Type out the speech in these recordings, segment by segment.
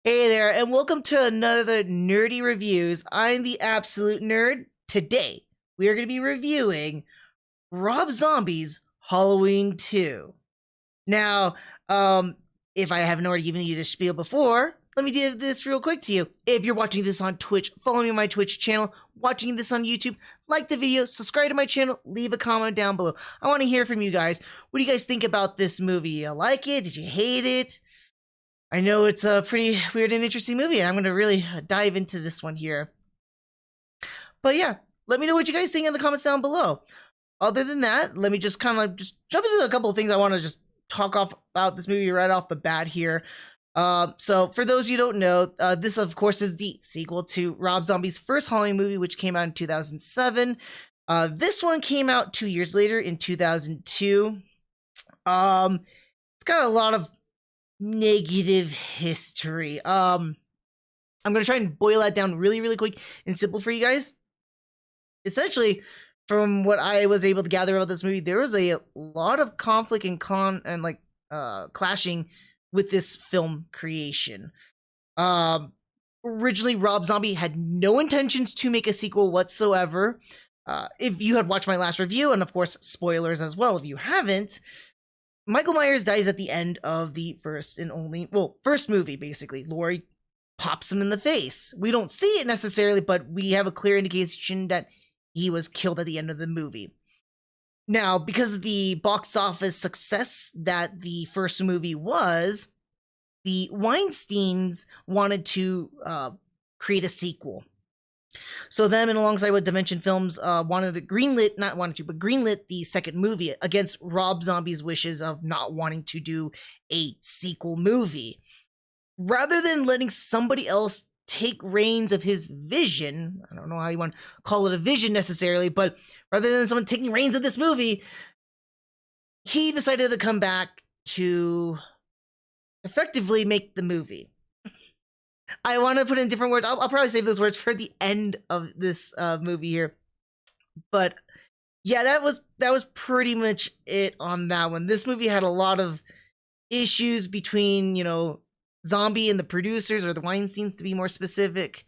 Hey there, and welcome to another Nerdy Reviews. I'm the Absolute Nerd. Today, we are going to be reviewing Rob Zombie's Halloween 2. Now, if I haven't already given you this spiel before, let me give this real quick to you. If you're watching this on Twitch, follow me on my Twitch channel. Watching this on YouTube, like the video, subscribe to my channel, leave a comment down below. I want to hear from you guys. What do you guys think about this movie? You like it? Did you hate it? I know it's a pretty weird and interesting movie, and I'm going to really dive into this one here. But yeah, let me know what you guys think in the comments down below. Other than that, let me just kind of just jump into a couple of things I want to just talk off about this movie right off the bat here. So for those you don't know, this of course is the sequel to Rob Zombie's first Halloween movie, which came out in 2007. This one came out 2 years later in 2002. It's got a lot of negative history. I'm gonna try and boil that down really quick and simple for you guys. Essentially, from what I was able to gather about this movie, there was a lot of conflict and clashing with this film creation. Originally, Rob Zombie had no intentions to make a sequel whatsoever. If you had watched my last review, and of course spoilers as well if you haven't, Michael Myers dies at the end of the first movie, basically. Laurie pops him in the face. We don't see it necessarily, but we have a clear indication that he was killed at the end of the movie. Now, because of the box office success that the first movie was, the Weinsteins wanted to create a sequel. So them, and alongside with Dimension Films, greenlit the second movie against Rob Zombie's wishes of not wanting to do a sequel movie. Rather than letting somebody else take reins of his vision, I don't know how you want to call it a vision necessarily, but rather than someone taking reins of this movie, he decided to come back to effectively make the movie. I want to put in different words. I'll probably save those words for the end of this movie here. But yeah, that was pretty much it on that one. This movie had a lot of issues between, Zombie and the producers, or the Weinsteins to be more specific.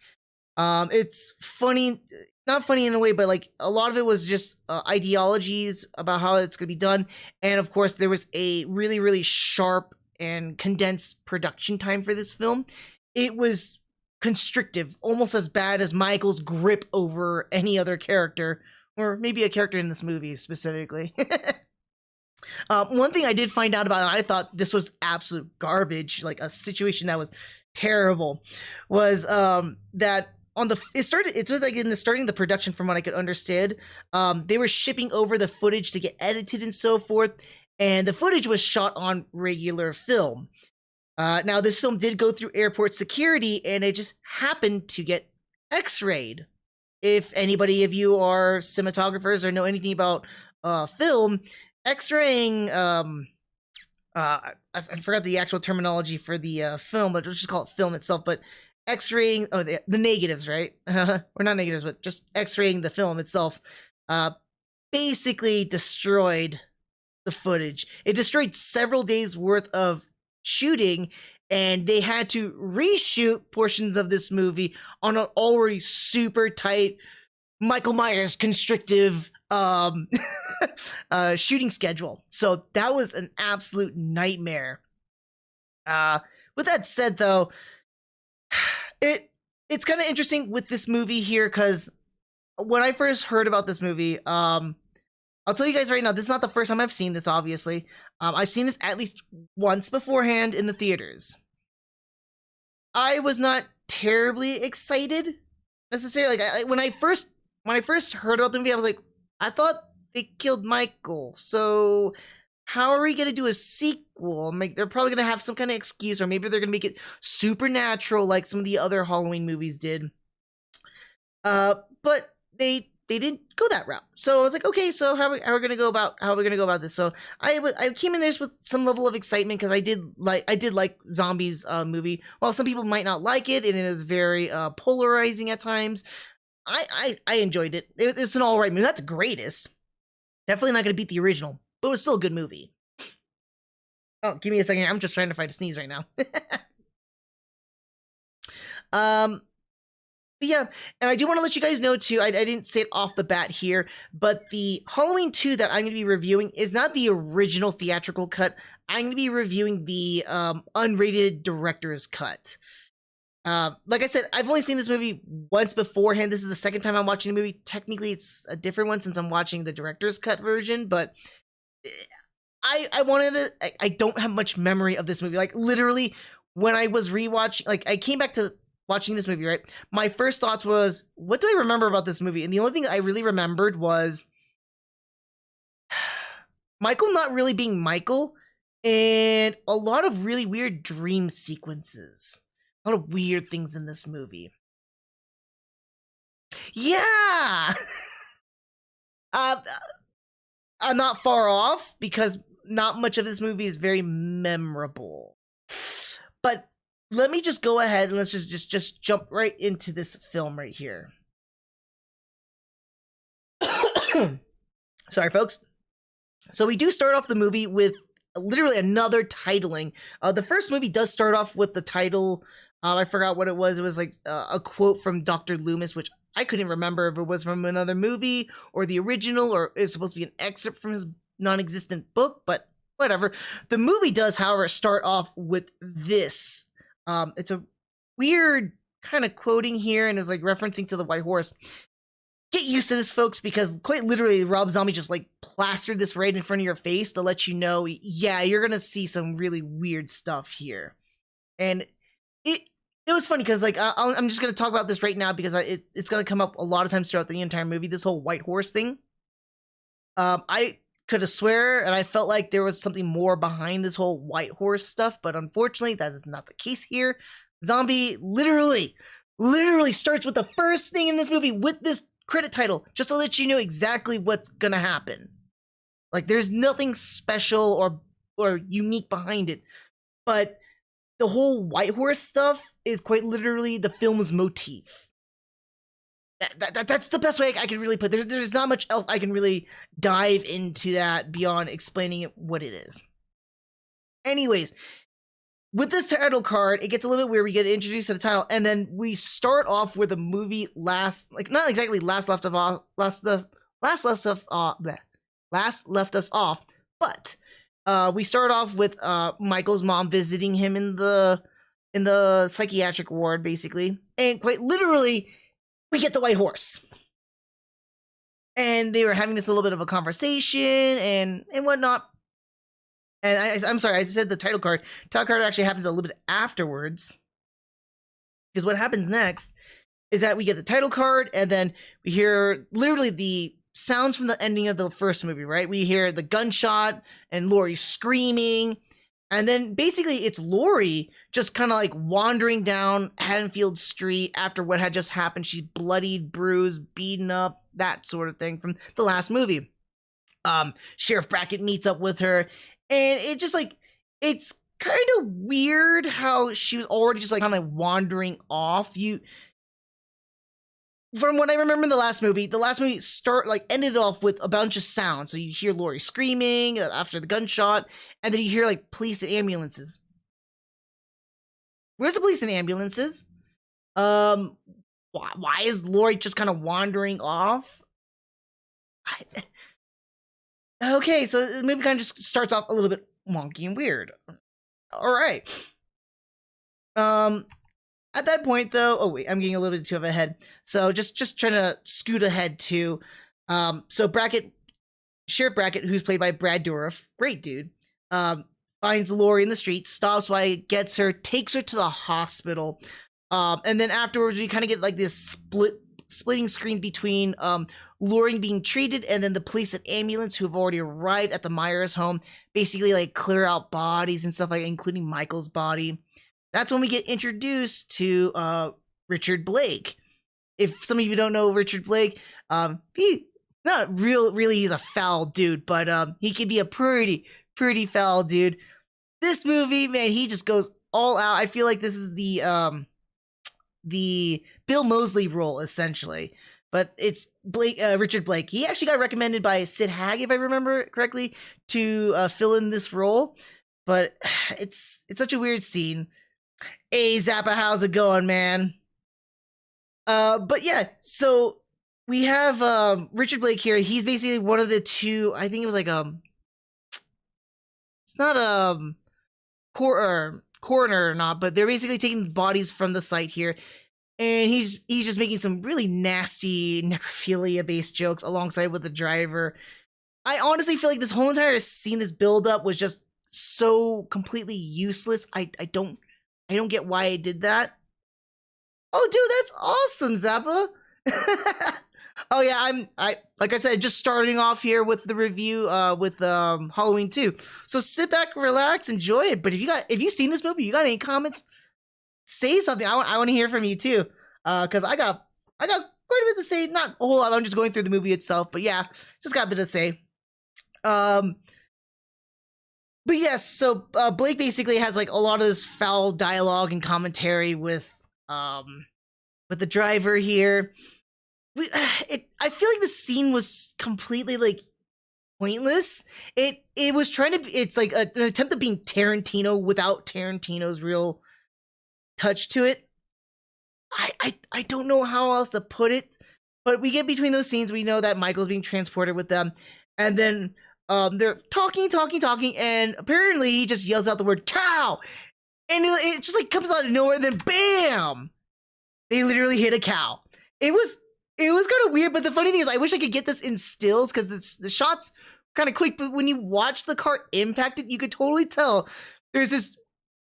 It's funny, not funny in a way, but like a lot of it was just ideologies about how it's going to be done. And of course, there was a really sharp and condensed production time for this film. It was constrictive, almost as bad as Michael's grip over any other character, or maybe a character in this movie specifically. One thing I did find out about, and I thought this was absolute garbage, like a situation that was terrible, was that it was like in the starting the production, from what I could understand, they were shipping over the footage to get edited and so forth, and the footage was shot on regular film. Now, this film did go through airport security, and it just happened to get X-rayed. If anybody of you are cinematographers or know anything about film, X-raying, I forgot the actual terminology for the film, but let's just call it film itself, but X-raying, the negatives, right? Or not negatives, but just X-raying the film itself, basically destroyed the footage. It destroyed several days worth of shooting, and they had to reshoot portions of this movie on an already super tight Michael Myers constrictive shooting schedule. So that was an absolute nightmare. With that said, though, it's kind of interesting with this movie here, because when I first heard about this movie, I'll tell you guys right now, this is not the first time I've seen this, obviously. I've seen this at least once beforehand in the theaters. I was not terribly excited necessarily. Like when I first heard about the movie, I was like, I thought they killed Michael, so how are we gonna do a sequel? Like, they're probably gonna have some kind of excuse, or maybe they're gonna make it supernatural like some of the other Halloween movies did. But they didn't go that route. So I was like, okay, so how are we gonna go about this? So I came in this with some level of excitement, because I did like Zombies movie. While some people might not like it, and it is very polarizing at times, I enjoyed it. It's an all right movie. Not the greatest. Definitely not gonna beat the original, but it was still a good movie. Oh, give me a second. I'm just trying to find a sneeze right now. But yeah, and I do want to let you guys know too, I didn't say it off the bat here, but the Halloween 2 that I'm going to be reviewing is not the original theatrical cut. I'm going to be reviewing the unrated director's cut. Like I said, I've only seen this movie once beforehand. This is the second time I'm watching the movie. Technically, it's a different one since I'm watching the director's cut version, but I wanted to, I don't have much memory of this movie. Like, literally, when I was rewatching, like, I came back to watching this movie, right? My first thoughts was, what do I remember about this movie? And the only thing I really remembered was Michael not really being Michael and a lot of really weird dream sequences. A lot of weird things in this movie. Yeah! I'm not far off because not much of this movie is very memorable. But let me just go ahead and let's just jump right into this film right here. Sorry, folks. So we do start off the movie with literally another titling. The first movie does start off with the title. I forgot what it was. It was like a quote from Dr. Loomis, which I couldn't remember if it was from another movie or the original or it's supposed to be an excerpt from his non-existent book, but whatever. The movie does, however, start off with this. It's a weird kind of quoting here and it's like referencing to the White Horse. Get used to this, folks, because quite literally Rob Zombie just like plastered this right in front of your face to let you know, yeah, you're going to see some really weird stuff here. And it was funny because like I'm just going to talk about this right now because it's going to come up a lot of times throughout the entire movie, this whole White Horse thing. I could have swear and I felt like there was something more behind this whole White Horse stuff, but unfortunately that is not the case here. Zombie literally starts with the first thing in this movie with this credit title just to let you know exactly what's gonna happen. Like there's nothing special or unique behind it, but the whole White Horse stuff is quite literally the film's motif. That's the best way I can really put it. There's not much else I can really dive into that beyond explaining it what it is. Anyways, with this title card, it gets a little bit weird. We get introduced to the title, and then we start off where the movie last left us off, but we start off with Michael's mom visiting him in the psychiatric ward, basically, and quite literally, we get the White Horse. And they were having this little bit of a conversation and whatnot. And I'm sorry, I said the title card. Title card actually happens a little bit afterwards. Because what happens next is that we get the title card and then we hear literally the sounds from the ending of the first movie, right? We hear the gunshot and Laurie screaming. And then basically it's Laurie just kind of like wandering down Haddonfield Street after what had just happened. She's bloodied, bruised, beaten up, that sort of thing from the last movie. Sheriff Brackett meets up with her and it just like, it's kind of weird how she was already just like kind of wandering off. From what I remember in the last movie ended off with a bunch of sounds. So you hear Laurie screaming after the gunshot, and then you hear like police and ambulances. Where's the police and ambulances? Why is Laurie just kind of wandering off? Okay, so the movie kind of just starts off a little bit wonky and weird. All right. At that point, though, oh wait, I'm getting a little bit too ahead. So just trying to scoot ahead to, so Sheriff Brackett, who's played by Brad Dourif, great dude, finds Laurie in the street, stops by, gets her, takes her to the hospital, and then afterwards we kind of get like this splitting screen between Laurie being treated and then the police and ambulance who have already arrived at the Myers home, basically like clear out bodies and stuff like that, including Michael's body. That's when we get introduced to Richard Blake. If some of you don't know Richard Blake, he's a foul dude, but he can be a pretty foul dude. This movie, man, he just goes all out. I feel like this is the Bill Moseley role essentially, but it's Richard Blake. He actually got recommended by Sid Haig, if I remember correctly, to fill in this role. But it's such a weird scene. Hey, Zappa, how's it going, man? But yeah, so we have Richard Blake here. He's basically one of the two. I think it was like it's not coroner or not, but they're basically taking bodies from the site here, and he's just making some really nasty necrophilia based jokes alongside with the driver. I honestly feel like this whole entire scene, this build up, was just so completely useless. I don't get why I did that. Oh, dude, that's awesome, Zappa. Oh yeah, I like I said, just starting off here with the review with Halloween 2. So sit back, relax, enjoy it. But if you've seen this movie, you got any comments, say something. I want to hear from you too. Cuz I got quite a bit to say, not a whole lot. I'm just going through the movie itself, but yeah, just got a bit to say. But yes, so Blake basically has like a lot of this foul dialogue and commentary with the driver here. I feel like the scene was completely like pointless. It was trying to. It's like an attempt at being Tarantino without Tarantino's real touch to it. I don't know how else to put it, but we get between those scenes. We know that Michael's being transported with them, and then they're talking, and apparently he just yells out the word "cow," and it just like comes out of nowhere. Then bam, they literally hit a cow. It was kind of weird, but the funny thing is, I wish I could get this in stills because the shots kind of quick. But when you watch the car impact it, you could totally tell there's this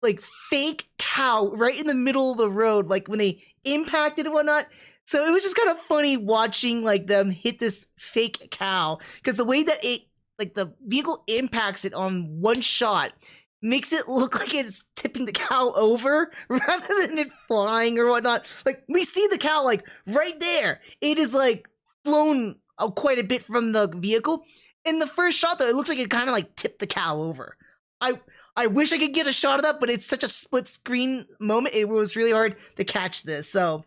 like fake cow right in the middle of the road, like when they impacted and whatnot. So it was just kind of funny watching like them hit this fake cow because the way that it like the vehicle impacts it on one shot makes it look like it's tipping the cow over rather than it flying or whatnot. Like, we see the cow, like, right there. It is, like, flown quite a bit from the vehicle. In the first shot, though, it looks like it kind of, like, tipped the cow over. I wish I could get a shot of that, but it's such a split-screen moment. It was really hard to catch this. So,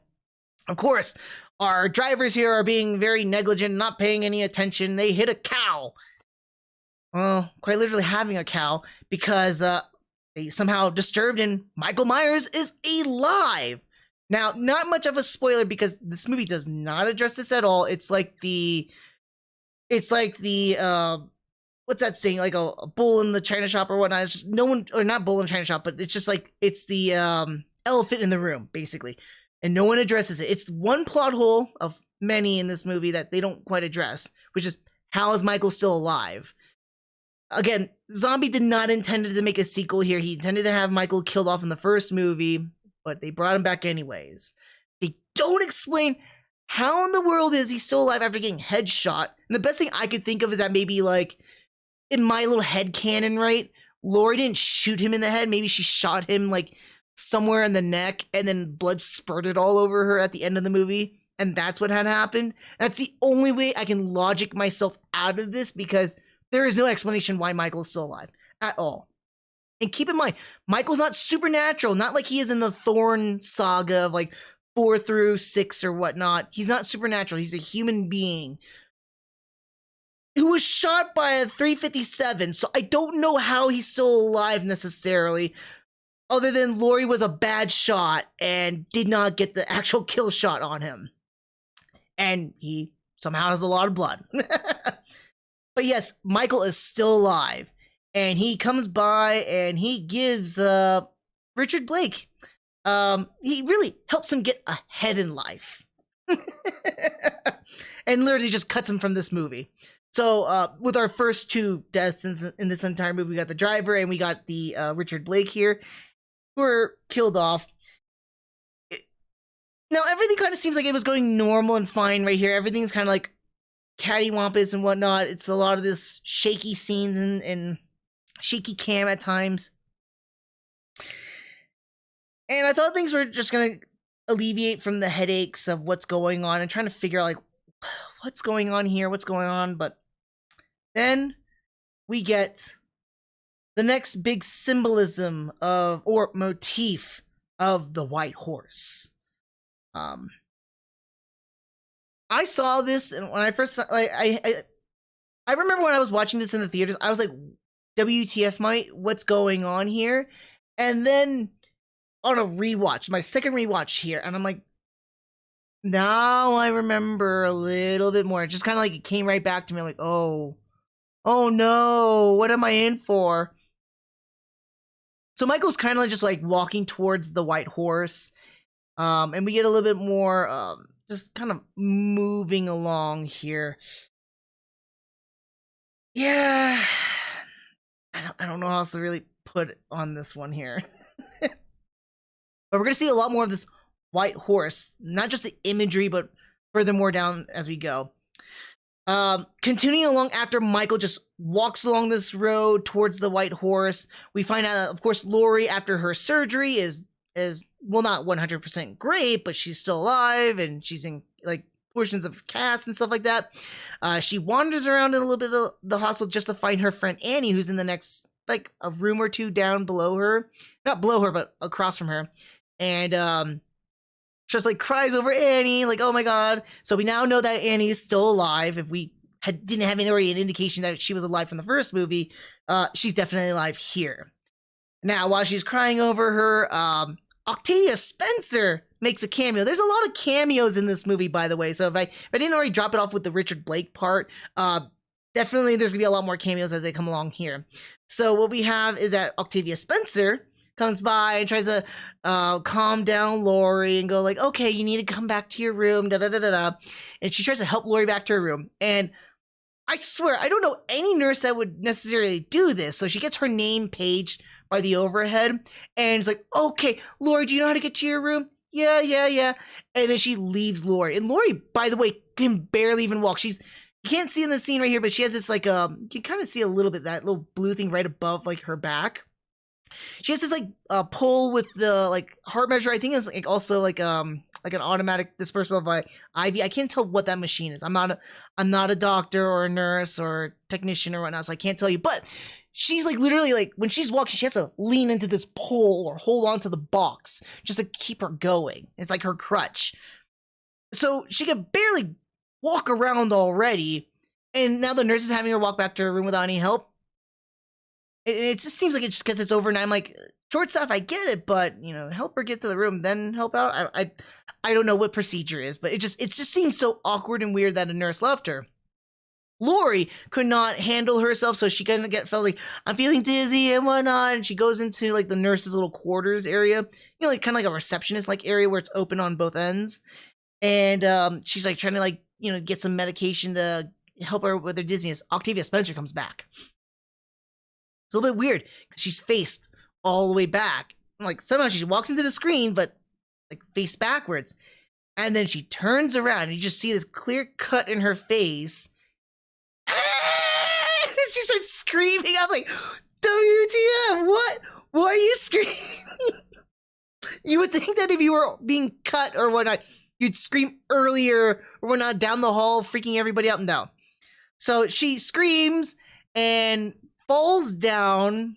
of course, our drivers here are being very negligent, not paying any attention. They hit a cow. Well, quite literally having a cow, because they somehow disturbed and Michael Myers is alive. Now, not much of a spoiler because this movie does not address this at all. It's like the what's that saying? Like a bull in the china shop or whatnot. It's just no one, or not bull in the china shop, but it's just like it's the elephant in the room, basically, and no one addresses it. It's one plot hole of many in this movie that they don't quite address, which is how is Michael still alive? Again, Zombie did not intend to make a sequel here. He intended to have Michael killed off in the first movie, but they brought him back anyways. They don't explain how in the world is he still alive after getting headshot. And the best thing I could think of is that maybe, like, in my little head canon, right? Laurie didn't shoot him in the head. Maybe she shot him, like, somewhere in the neck, and then blood spurted all over her at the end of the movie. And that's what had happened. That's the only way I can logic myself out of this, because there is no explanation why Michael's still alive at all. And keep in mind, Michael's not supernatural, not like he is in the Thorn saga of like 4 through 6 or whatnot. He's not supernatural. He's a human being who was shot by a 357. So I don't know how he's still alive necessarily, other than Laurie was a bad shot and did not get the actual kill shot on him. And he somehow has a lot of blood. But yes, Michael is still alive, and he comes by and he gives Richard Blake, he really helps him get ahead in life. And literally just cuts him from this movie. So with our first 2 deaths in this entire movie, we got the driver and we got the Richard Blake here, who were killed off. Now everything kind of seems like it was going normal and fine right here. Everything's kind of like cattywampus and whatnot. It's a lot of this shaky scenes and shaky cam at times. And I thought things were just gonna alleviate from the headaches of what's going on and trying to figure out like what's going on here, what's going on. But then we get the next big symbolism of, or motif of, the white horse. I saw this, and when I first I remember when I was watching this in the theaters, I was like, WTF, what's going on here? And then on a rewatch, my second rewatch here, and I'm like, Now I remember a little bit more. It just kind of like it came right back to me. I'm like, oh no, what am I in for? So Michael's kind of just like walking towards the white horse. And we get a little bit more, just kind of moving along here. Yeah, I don't know how else to really put on this one here. But we're gonna see a lot more of this white horse, not just the imagery, but furthermore down as we go. Continuing along after Michael just walks along this road towards the white horse, we find out, of course, Laurie, after her surgery, is well, not 100% great, but she's still alive, and she's in like portions of cast and stuff like that. She wanders around in a little bit of the hospital just to find her friend Annie, who's in the next, like, a room or two down below her, not below her, but across from her, and just like cries over Annie, like, oh my god. So we now know that Annie is still alive. If we didn't have already an indication that she was alive from the first movie, she's definitely alive here. Now, while she's crying over her, Octavia Spencer makes a cameo. There's a lot of cameos in this movie, by the way. So if I didn't already drop it off with the Richard Blake part, definitely there's gonna be a lot more cameos as they come along here. So what we have is that Octavia Spencer comes by and tries to calm down Laurie and go like, okay, you need to come back to your room, da-da-da-da-da. And she tries to help Laurie back to her room. And I swear, I don't know any nurse that would necessarily do this. So she gets her name paged by the overhead. And it's like, okay, Laurie, do you know how to get to your room? Yeah. And then she leaves Laurie. And Laurie, by the way, can barely even walk. You can't see in the scene right here, but she has this like, you can kind of see a little bit, that little blue thing right above like her back. She has this like pull with the like heart measure. I think it's like also like an automatic dispersal of IV. I can't tell what that machine is. I'm not a doctor or a nurse or technician or whatnot, so I can't tell you. But she's like literally like when she's walking, she has to lean into this pole or hold on to the box just to keep her going. It's like her crutch. So she can barely walk around already, and now the nurse is having her walk back to her room without any help. It just seems like it's just because it's overnight. I'm like, short staff, I get it, but you know, help her get to the room, then help out. I don't know what procedure is, but it just seems so awkward and weird that a nurse left her. Laurie could not handle herself, so she kind of felt like, I'm feeling dizzy and whatnot, and she goes into like the nurse's little quarters area, you know, like kind of like a receptionist like area where it's open on both ends, and she's like trying to like, you know, get some medication to help her with her dizziness. Octavia Spencer comes back. It's a little bit weird because she's faced all the way back. Like somehow she walks into the screen, but like face backwards. And then she turns around and you just see this clear cut in her face. And she starts screaming. I'm like, WTF, what? Why are you screaming? You would think that if you were being cut or whatnot, you'd scream earlier or whatnot down the hall, freaking everybody out. No. So she screams and falls down.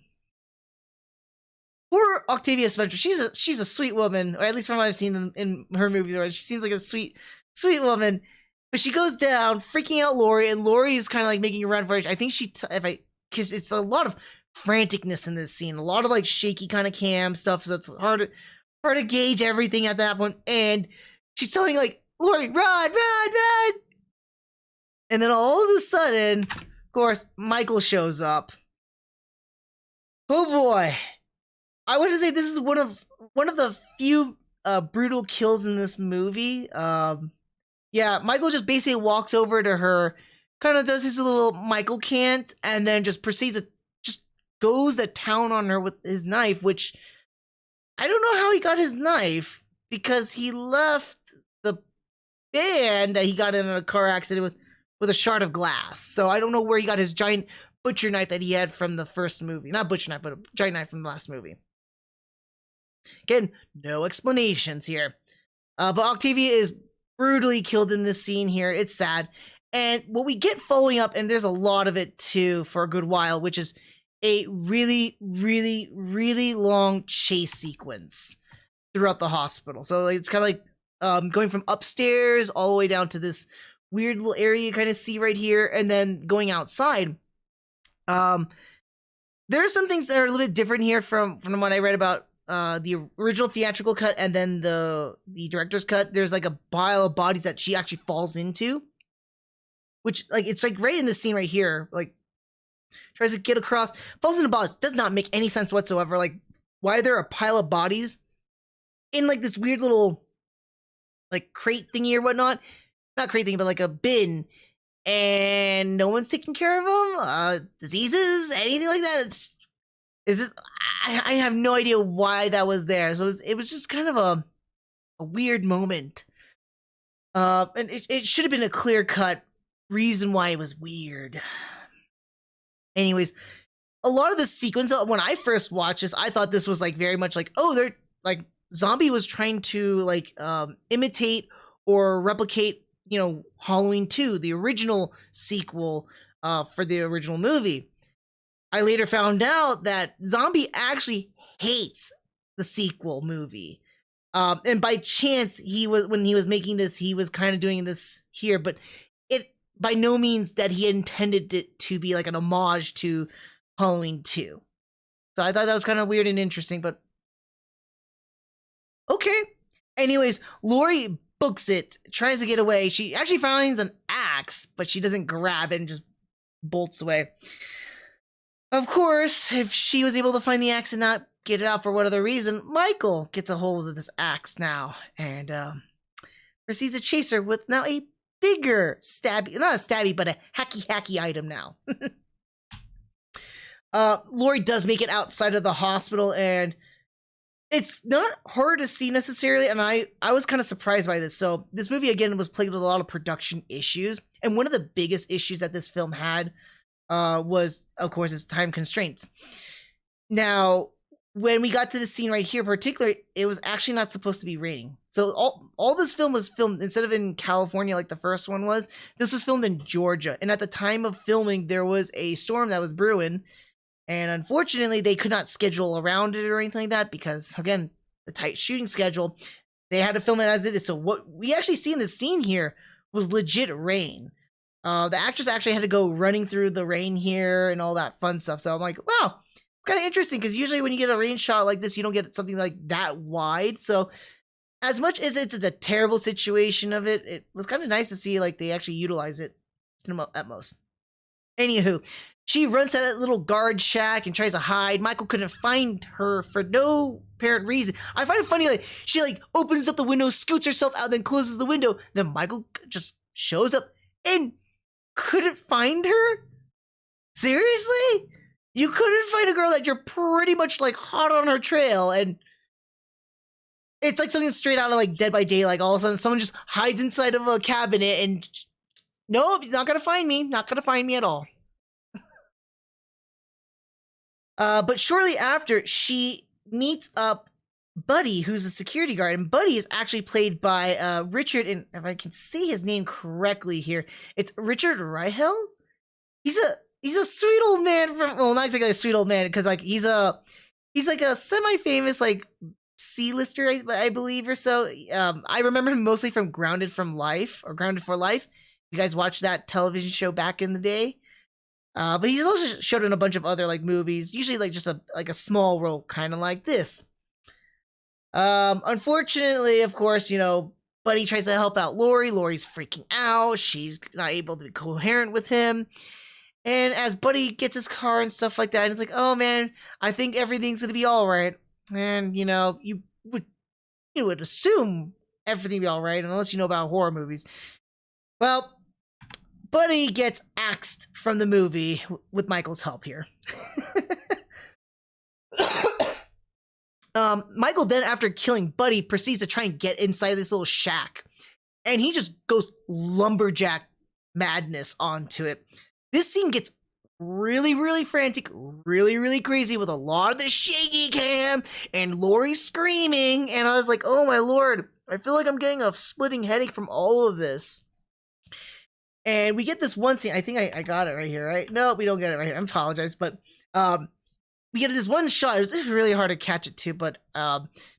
Poor Octavia Spencer. She's a sweet woman, or at least from what I've seen in her movies. She seems like a sweet woman. But she goes down, freaking out Laurie, and Laurie is kind of like making a run for it. I think because it's a lot of franticness in this scene, a lot of like shaky kind of cam stuff, so it's hard to gauge everything at that point. And she's telling like, Laurie, run. And then all of a sudden, of course, Michael shows up. Oh boy. I want to say this is one of the few brutal kills in this movie. Yeah, Michael just basically walks over to her, kind of does his little Michael can't, and then just proceeds to just goes to town on her with his knife, which I don't know how he got his knife, because he left the band that he got in a car accident with a shard of glass. So I don't know where he got his giant butcher knife that he had from the first movie. Not butcher knife, but a giant knife from the last movie. Again, no explanations here. But Octavia is brutally killed in this scene here. It's sad. And what we get following up, and there's a lot of it too for a good while, which is a really, really, really long chase sequence throughout the hospital. So it's kind of like going from upstairs all the way down to this weird little area you kind of see right here, and then going outside. There are some things that are a little bit different here from what I read about the original theatrical cut and then the director's cut, there's like a pile of bodies that she actually falls into, which like it's like right in the scene right here, like tries to get across, falls into bodies. Does not make any sense whatsoever. Like, why are there a pile of bodies in like this weird little like crate thingy or whatnot? Not crate thingy, but like a bin, and no one's taking care of them. Diseases, anything like that. Is this? I have no idea why that was there. So it was just kind of a weird moment. And it should have been a clear cut reason why it was weird. Anyways, a lot of the sequence, when I first watched this, I thought this was like very much like, oh, they're like Zombie was trying to like imitate or replicate, you know, Halloween 2, the original sequel for the original movie. I later found out that Zombie actually hates the sequel movie. And by chance, when he was making this, he was kind of doing this here, but it by no means that he intended it to be like an homage to Halloween 2. So I thought that was kind of weird and interesting, but okay. Anyways, Laurie books it, tries to get away. She actually finds an axe, but she doesn't grab it and just bolts away. Of course, if she was able to find the axe and not get it out for what other reason, Michael gets a hold of this axe now and proceeds to chase her with now a bigger stabby, not a stabby, but a hacky item now. Laurie does make it outside of the hospital, and it's not hard to see necessarily, and I was kind of surprised by this. So this movie, again, was plagued with a lot of production issues, and one of the biggest issues that this film had was, of course, its time constraints. Now, when we got to the scene right here, particularly, it was actually not supposed to be raining. So all this film was filmed, instead of in California like the first one was, this was filmed in Georgia. And at the time of filming, there was a storm that was brewing. And unfortunately, they could not schedule around it or anything like that because, again, the tight shooting schedule, they had to film it as it is. So what we actually see in this scene here was legit rain. The actress actually had to go running through the rain here and all that fun stuff. So I'm like, wow, it's kind of interesting because usually when you get a rain shot like this, you don't get something like that wide. So as much as it's a terrible situation of it, it was kind of nice to see like they actually utilize it to the utmost. Anywho, she runs to that little guard shack and tries to hide. Michael couldn't find her for no apparent reason. I find it funny, like she like opens up the window, scoots herself out, then closes the window. Then Michael just shows up and couldn't find her? Seriously? You couldn't find a girl that you're pretty much like hot on her trail, and it's like something straight out of like Dead by Daylight. Like all of a sudden someone just hides inside of a cabinet and nope, he's not gonna find me. Not gonna find me at all. But shortly after, she meets up Buddy, who's a security guard, and Buddy is actually played by Richard, and if I can say his name correctly here, it's Richard Reichel. He's a sweet old man from, well, not exactly a sweet old man, because like he's like a semi-famous like C-lister, I believe, or so. I remember him mostly from Grounded for Life. You guys watched that television show back in the day? But he's also showed in a bunch of other like movies, usually like just a small role, kind of like this. Unfortunately, of course, you know, Buddy tries to help out Laurie. Laurie's freaking out. She's not able to be coherent with him. And as Buddy gets his car and stuff like that, and it's like, oh man, I think everything's gonna be all right. And you know, you would assume everything would be all right, unless you know about horror movies. Well, Buddy gets axed from the movie with Michael's help here. Michael then, after killing Buddy, proceeds to try and get inside this little shack. And he just goes Lumberjack Madness onto it. This scene gets really, really frantic, really, really crazy with a lot of the shaky cam and Laurie screaming. And I was like, oh my lord, I feel like I'm getting a splitting headache from all of this. And we get this one scene. I think I got it right here, right? No, we don't get it right here. I apologize. But we get this one shot. It was really hard to catch it too. But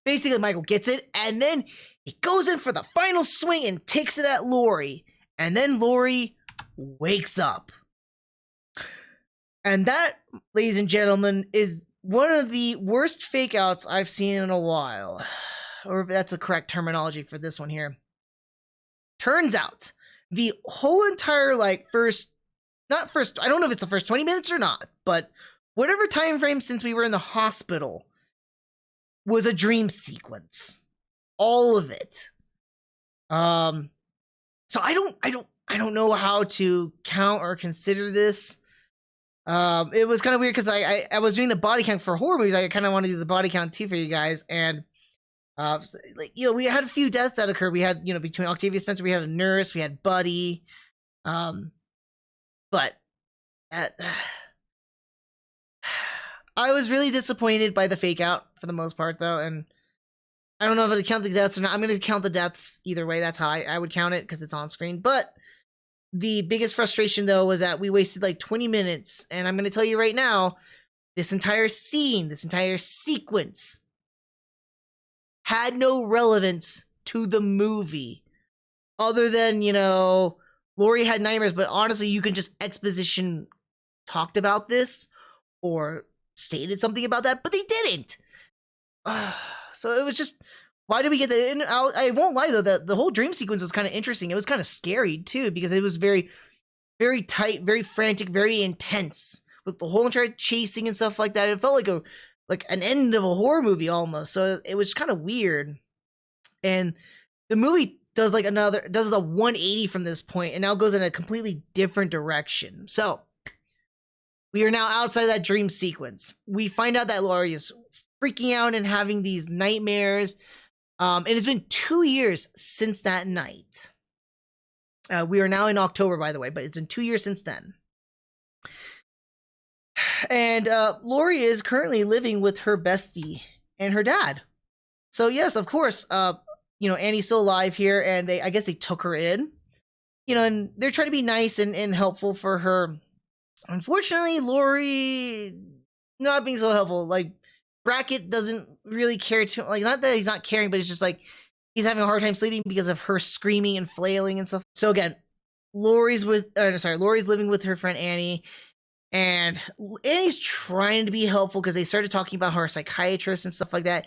basically, Michael gets it. And then he goes in for the final swing and takes it at Laurie. And then Laurie wakes up. And that, ladies and gentlemen, is one of the worst fake outs I've seen in a while, or if that's the correct terminology for this one here. Turns out the whole entire not first, I don't know if it's the first 20 minutes or not, but whatever time frame since we were in the hospital was a dream sequence. All of it. So I don't know how to count or consider this. It was kind of weird because I was doing the body count for horror movies. I kind of want to do the body count too for you guys, and we had a few deaths that occurred. We had, between Octavia Spencer, we had a nurse, we had Buddy, but I was really disappointed by the fake out for the most part, though, and I don't know if I'm going to count the deaths or not. I'm going to count the deaths either way. That's how I would count it because it's on screen. But the biggest frustration, though, was that we wasted like 20 minutes. And I'm going to tell you right now, this entire scene, this entire sequence had no relevance to the movie. Other than, Laurie had nightmares. But honestly, you can just exposition talked about this or stated something about that. But they didn't. So it was just, why did we get that? And I won't lie, though, that the whole dream sequence was kind of interesting. It was kind of scary, too, because it was very, very tight, very frantic, very intense, with the whole entire chasing and stuff like that. It felt like an end of a horror movie almost. So it was kind of weird. And the movie does a 180 from this point and now goes in a completely different direction. So we are now outside of that dream sequence. We find out that Laurie is freaking out and having these nightmares. And it's been 2 years since that night. We are now in October, by the way, but it's been 2 years since then. And Laurie is currently living with her bestie and her dad. So yes, of course, Annie's still alive here, and I guess they took her in. And they're trying to be nice and helpful for her. Unfortunately, Laurie not being so helpful. Like, Brackett doesn't really care too, not that he's not caring, but it's just like he's having a hard time sleeping because of her screaming and flailing and stuff. So again, Laurie's living with her friend Annie, and Annie's trying to be helpful because they started talking about her psychiatrist and stuff like that.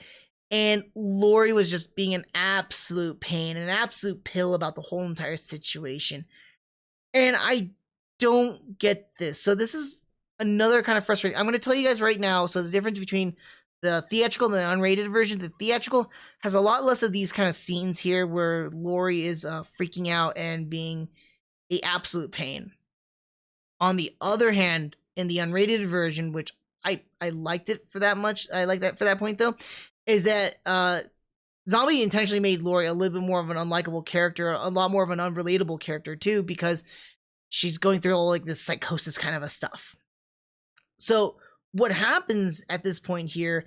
And Laurie was just being an absolute pain, an absolute pill about the whole entire situation. And I don't get this. So this is another kind of frustrating. I'm going to tell you guys right now. So the difference between the theatrical and the unrated version, the theatrical has a lot less of these kind of scenes here where Laurie is freaking out and being an absolute pain. On the other hand, in the unrated version, which I liked it for that much, I like that for that point though, is that Zombie intentionally made Laurie a little bit more of an unlikable character, a lot more of an unrelatable character too, because she's going through all this psychosis kind of a stuff. So what happens at this point here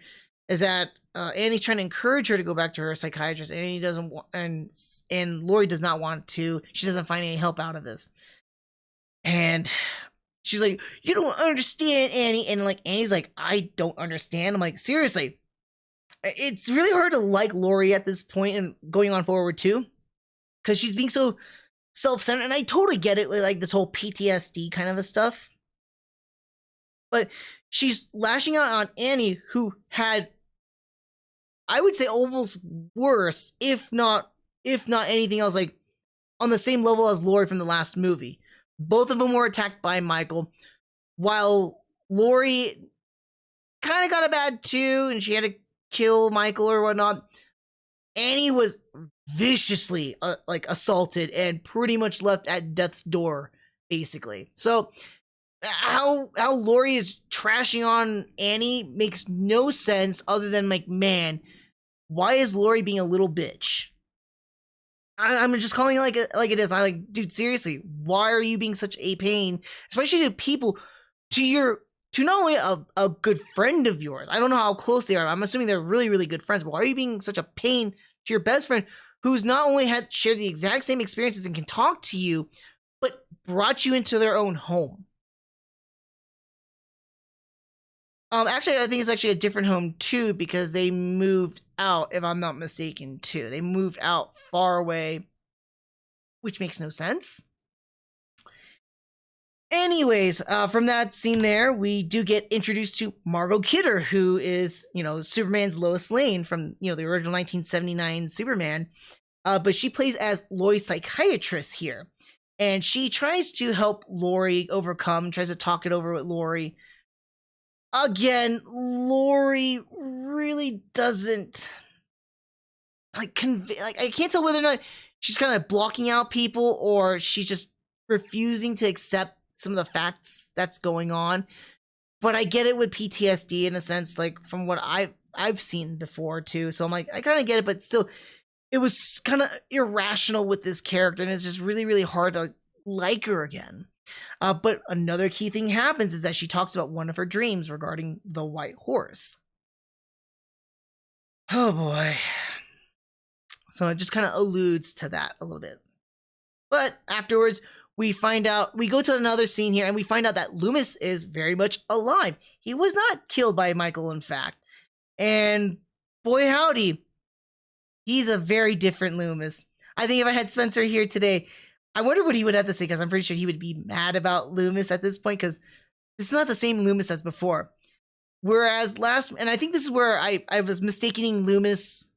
is that Annie's trying to encourage her to go back to her psychiatrist, and Annie doesn't want, and Laurie does not want to. She doesn't find any help out of this, and she's like, "You don't understand, Annie," and Annie's like, "I don't understand." I'm like, seriously, it's really hard to like Laurie at this point and going on forward too, because she's being so self-centered, and I totally get it with this whole PTSD kind of a stuff. But she's lashing out on Annie, who had, I would say, almost worse, if not anything else, on the same level as Laurie from the last movie. Both of them were attacked by Michael, while Laurie kind of got a bad too, and she had to kill Michael or whatnot. Annie was viciously assaulted and pretty much left at death's door, basically. So how Laurie is trashing on Annie makes no sense, other than man, why is Laurie being a little bitch? I'm just calling it like it is. I'm dude, seriously, why are you being such a pain, especially to people, to not only a good friend of yours? I don't know how close they are. I'm assuming they're really, really good friends. But why are you being such a pain to your best friend, who's not only had shared the exact same experiences and can talk to you, but brought you into their own home? Actually, I think it's actually a different home too, because they moved out, if I'm not mistaken, too. They moved out far away, which makes no sense. Anyways, from that scene there, we do get introduced to Margo Kidder, who is, Superman's Lois Lane from, the original 1979 Superman. But she plays as Laurie's psychiatrist here. And she tries to help Laurie overcome, tries to talk it over with Laurie. Again, Laurie really doesn't I can't tell whether or not she's kind of blocking out people or she's just refusing to accept some of the facts that's going on. But I get it with PTSD in a sense, like from what I've seen before too. So I'm like, I kind of get it, but still, it was kind of irrational with this character, and it's just really, really hard to like her again. But another key thing happens is that she talks about one of her dreams regarding the white horse. Oh boy. So it just kind of alludes to that a little bit. But afterwards, we go to another scene here, and we find out that Loomis is very much alive. He was not killed by Michael, in fact. And boy howdy, he's a very different Loomis. I think if I had Spencer here today, I wonder what he would have to say, because I'm pretty sure he would be mad about Loomis at this point, because this is not the same Loomis as before. Whereas and I think this is where I was mistaking Loomis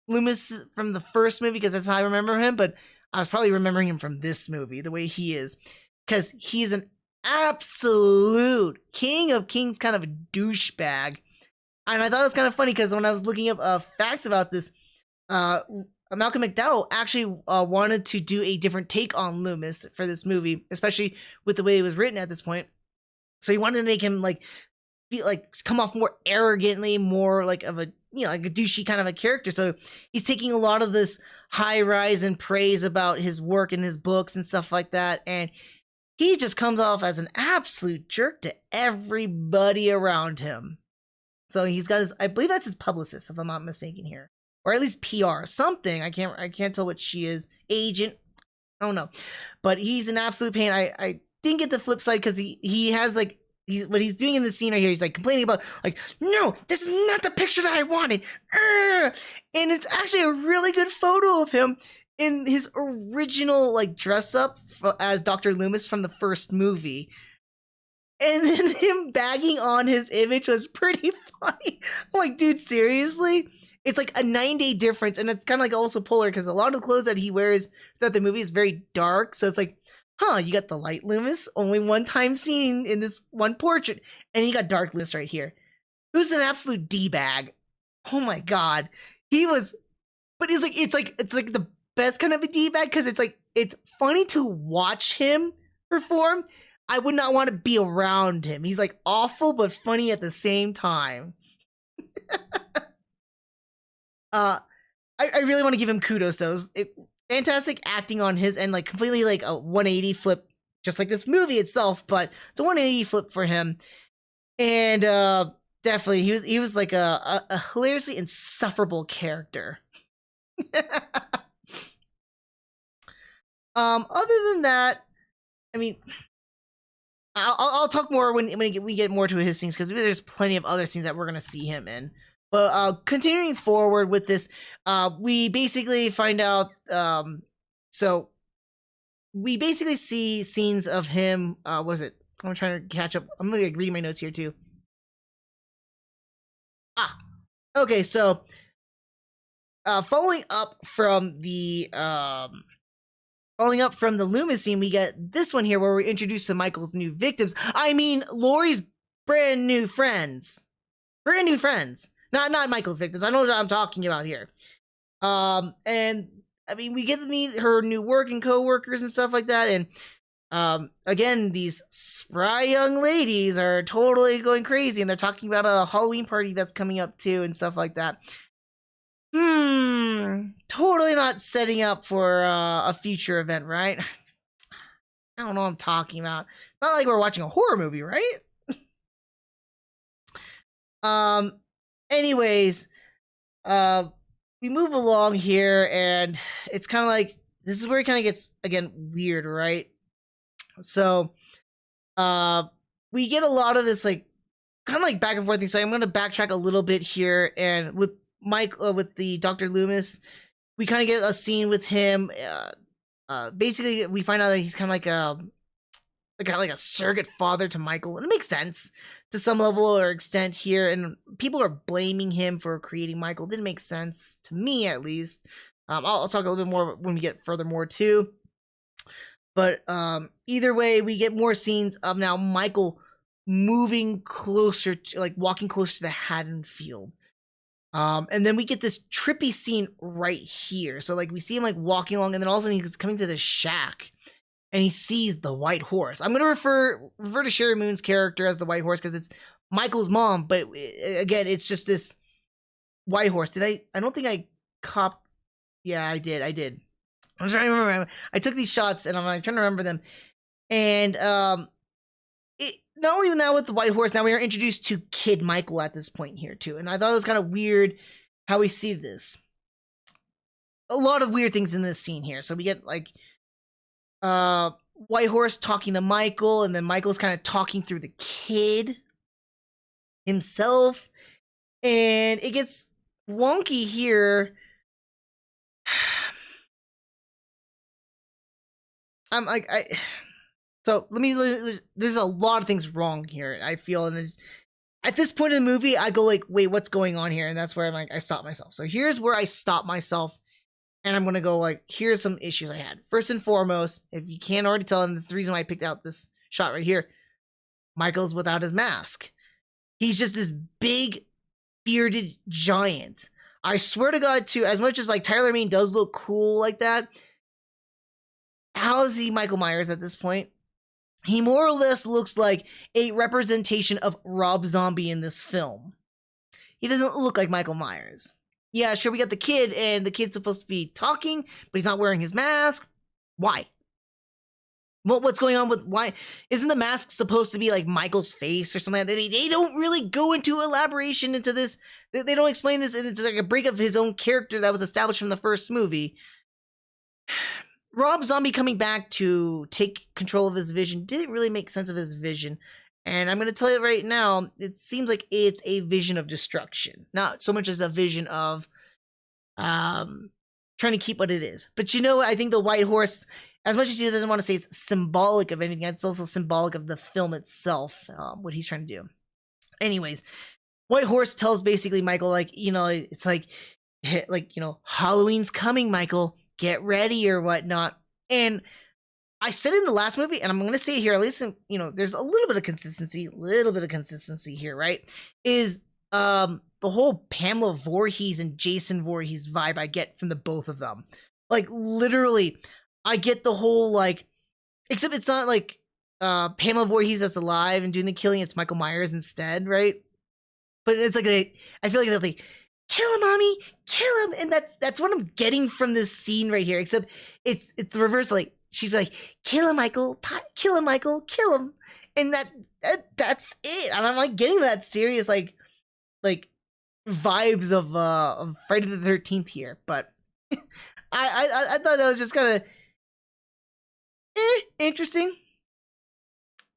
from the first movie, because that's how I remember him, but I was probably remembering him from this movie, the way he is, because he's an absolute king of kings, kind of a douchebag. And I thought it was kind of funny, because when I was looking up facts about this, Malcolm McDowell actually wanted to do a different take on Loomis for this movie, especially with the way it was written at this point. So he wanted to make him come off more arrogantly, more like of a like a douchey kind of a character. So he's taking a lot of this high rise and praise about his work and his books and stuff like that, and he just comes off as an absolute jerk to everybody around him. So he's got I believe that's his publicist, if I'm not mistaken here, or at least PR, something. I can't tell what she is. Agent, I don't know, but he's an absolute pain. I didn't get the flip side, because he has what he's doing in the scene right here. He's complaining about no, this is not the picture that I wanted. And it's actually a really good photo of him in his original dress up as Dr. Loomis from the first movie. And then him bagging on his image was pretty funny. I'm like, dude, seriously? It's a 9-day difference, and it's kind of also polar, because a lot of the clothes that he wears throughout the movie is very dark. So it's you got the light Loomis, only one time seen in this one portrait, and you got dark Loomis right here, who's an absolute D-bag. Oh my god. He was, but it's the best kind of a D-bag, because it's funny to watch him perform. I would not want to be around him. He's awful, but funny at the same time. I really want to give him kudos though. Fantastic acting on his end, completely a 180 flip, just like this movie itself, but it's a 180 flip for him. And definitely he was a hilariously insufferable character. Other than that, I mean, I'll talk more when we get more to his scenes, because there's plenty of other scenes that we're gonna see him in. But continuing forward with this, we basically find out. So we basically see scenes of him. Was it? I'm trying to catch up. I'm gonna read my notes here too. Okay. So following up from the Loomis scene, we get this one here where we're introduced to Michael's new victims. I mean, Laurie's brand new friends. Not Michael's victims. I know what I'm talking about here. And I mean, we get to meet her new work and co-workers and stuff like that. And again, these spry young ladies are totally going crazy, and they're talking about a Halloween party that's coming up too and stuff like that. Totally not setting up for a future event, right? I don't know what I'm talking about. It's not like we're watching a horror movie, right? Anyways, we move along here, and it's kind of this is where it kind of gets again weird, right? So, we get a lot of this kind of back and forth thing. So I'm going to backtrack a little bit here, and with Mike, with the Dr. Loomis, we kind of get a scene with him. Basically, we find out that he's kind of kind of like a surrogate father to Michael, and it makes sense to some level or extent here. And people are blaming him for creating Michael. It didn't make sense to me, at least. I'll talk a little bit more when we get furthermore too. But either way, we get more scenes of now Michael moving closer to, like, walking closer to the Haddonfield. And then we get this trippy scene right here. So like we see him like walking along, and then all of a sudden he's coming to this shack, and he sees the white horse. I'm gonna refer to Sherry Moon's character as the white horse because it's Michael's mom, but again, it's just this white horse. Did I don't think I Yeah, I did. I'm trying to remember. I took these shots and I'm like trying to remember them. And it not only now with the white horse, now we are introduced to Kid Michael at this point here too. And I thought it was kind of weird how we see this. A lot of weird things in this scene here. So we get like white horse talking to Michael, and then Michael's kind of talking through the kid himself. And it gets wonky here. So there's a lot of things wrong here, I feel, and at this point in the movie, I go like, wait, what's going on here? And that's where I'm like, I stop myself. So here's where I stop myself, and I'm gonna go like, here's some issues I had. First and foremost, if you can't already tell, and that's the reason why I picked out this shot right here, Michael's without his mask. He's just this big, bearded giant. I swear to God, too, as much as like Tyler Mane does look cool like that, how is he Michael Myers at this point? He more or less looks like a representation of Rob Zombie in this film. He doesn't look like Michael Myers. Yeah, sure, we got the kid, and the kid's supposed to be talking, but he's not wearing his mask. Why? What's going on with why? Isn't the mask supposed to be like Michael's face or something like that? They don't really go into elaboration into this. They don't explain this. It's like a break of his own character that was established from the first movie. Rob Zombie coming back to take control of his vision didn't really make sense of his vision. And I'm going to tell you right now, it seems like it's a vision of destruction. Not so much as a vision of trying to keep what it is. But you know what? I think the white horse, as much as he doesn't want to say it's symbolic of anything, it's also symbolic of the film itself, what he's trying to do. Anyways, white horse tells basically Michael, like, you know, it's like, you know, Halloween's coming, Michael. Get ready or whatnot. And I said in the last movie, and I'm going to say here, at least, you know, there's a little bit of consistency here, right? Is the whole Pamela Voorhees and Jason Voorhees vibe I get from the both of them. Like, literally, I get the whole, like, except it's not like Pamela Voorhees that's alive and doing the killing, it's Michael Myers instead, right? But it's like, I feel like they're like, kill him, mommy, kill him. And that's what I'm getting from this scene right here, except it's the reverse. Like, she's like, kill him, Michael, kill him, Michael, kill him. And that's it. And I'm like getting that serious, like vibes of Friday the 13th here. But I thought that was just kind of interesting.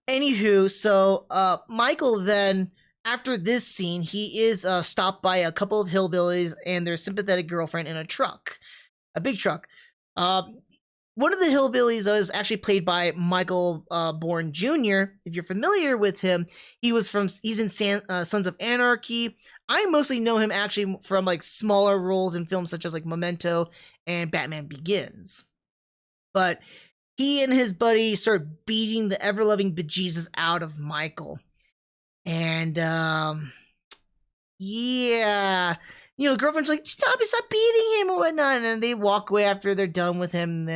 Anywho, so Michael then, after this scene, he is stopped by a couple of hillbillies and their sympathetic girlfriend in a truck, a big truck. One of the hillbillies is actually played by Michael Bourne Jr. If you're familiar with him, he's in Sons of Anarchy. I mostly know him actually from like smaller roles in films such as like Memento and Batman Begins. But he and his buddy start beating the ever-loving bejesus out of Michael. And, yeah, you know, the girlfriend's like, stop beating him or whatnot. And they walk away after they're done with him.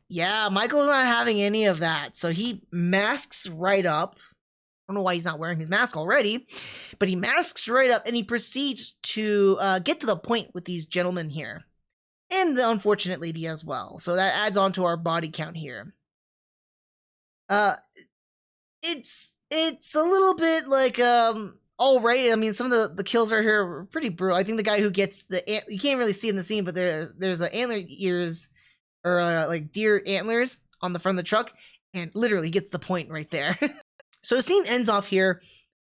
Yeah, Michael's not having any of that. So he masks right up. I don't know why he's not wearing his mask already, but he masks right up and he proceeds to get to the point with these gentlemen here. And the unfortunate lady as well. So that adds on to our body count here. It's a little bit like, all right. I mean, some of the kills right here are pretty brutal. I think the guy who gets you can't really see in the scene, but there's the antler ears, or like deer antlers on the front of the truck, and literally gets the point right there. So the scene ends off here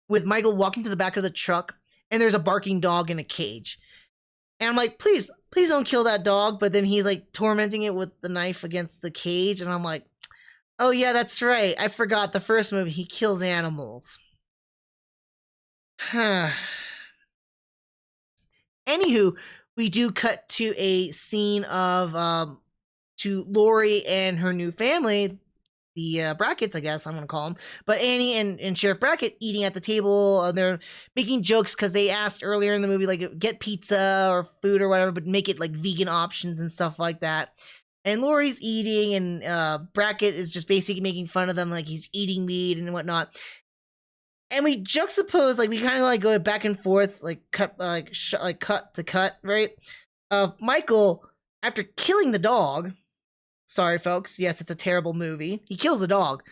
with Michael walking to the back of the truck, and there's a barking dog in a cage. And I'm like, please don't kill that dog. But then he's like tormenting it with the knife against the cage, and I'm like, Oh yeah, that's right. I forgot the first movie. He kills animals. Anywho, we do cut to a scene of to Laurie and her new family, the Brackets, I guess I'm gonna call them. But Annie and Sheriff Brackett eating at the table. They're making jokes because they asked earlier in the movie, like, get pizza or food or whatever, but make it like vegan options and stuff like that. And Laurie's eating, and Brackett is just basically making fun of them, like he's eating meat and whatnot. And we juxtapose, like we kind of like go back and forth, like cut to cut, right? Michael, after killing the dog. Sorry, folks. Yes, it's a terrible movie. He kills a dog,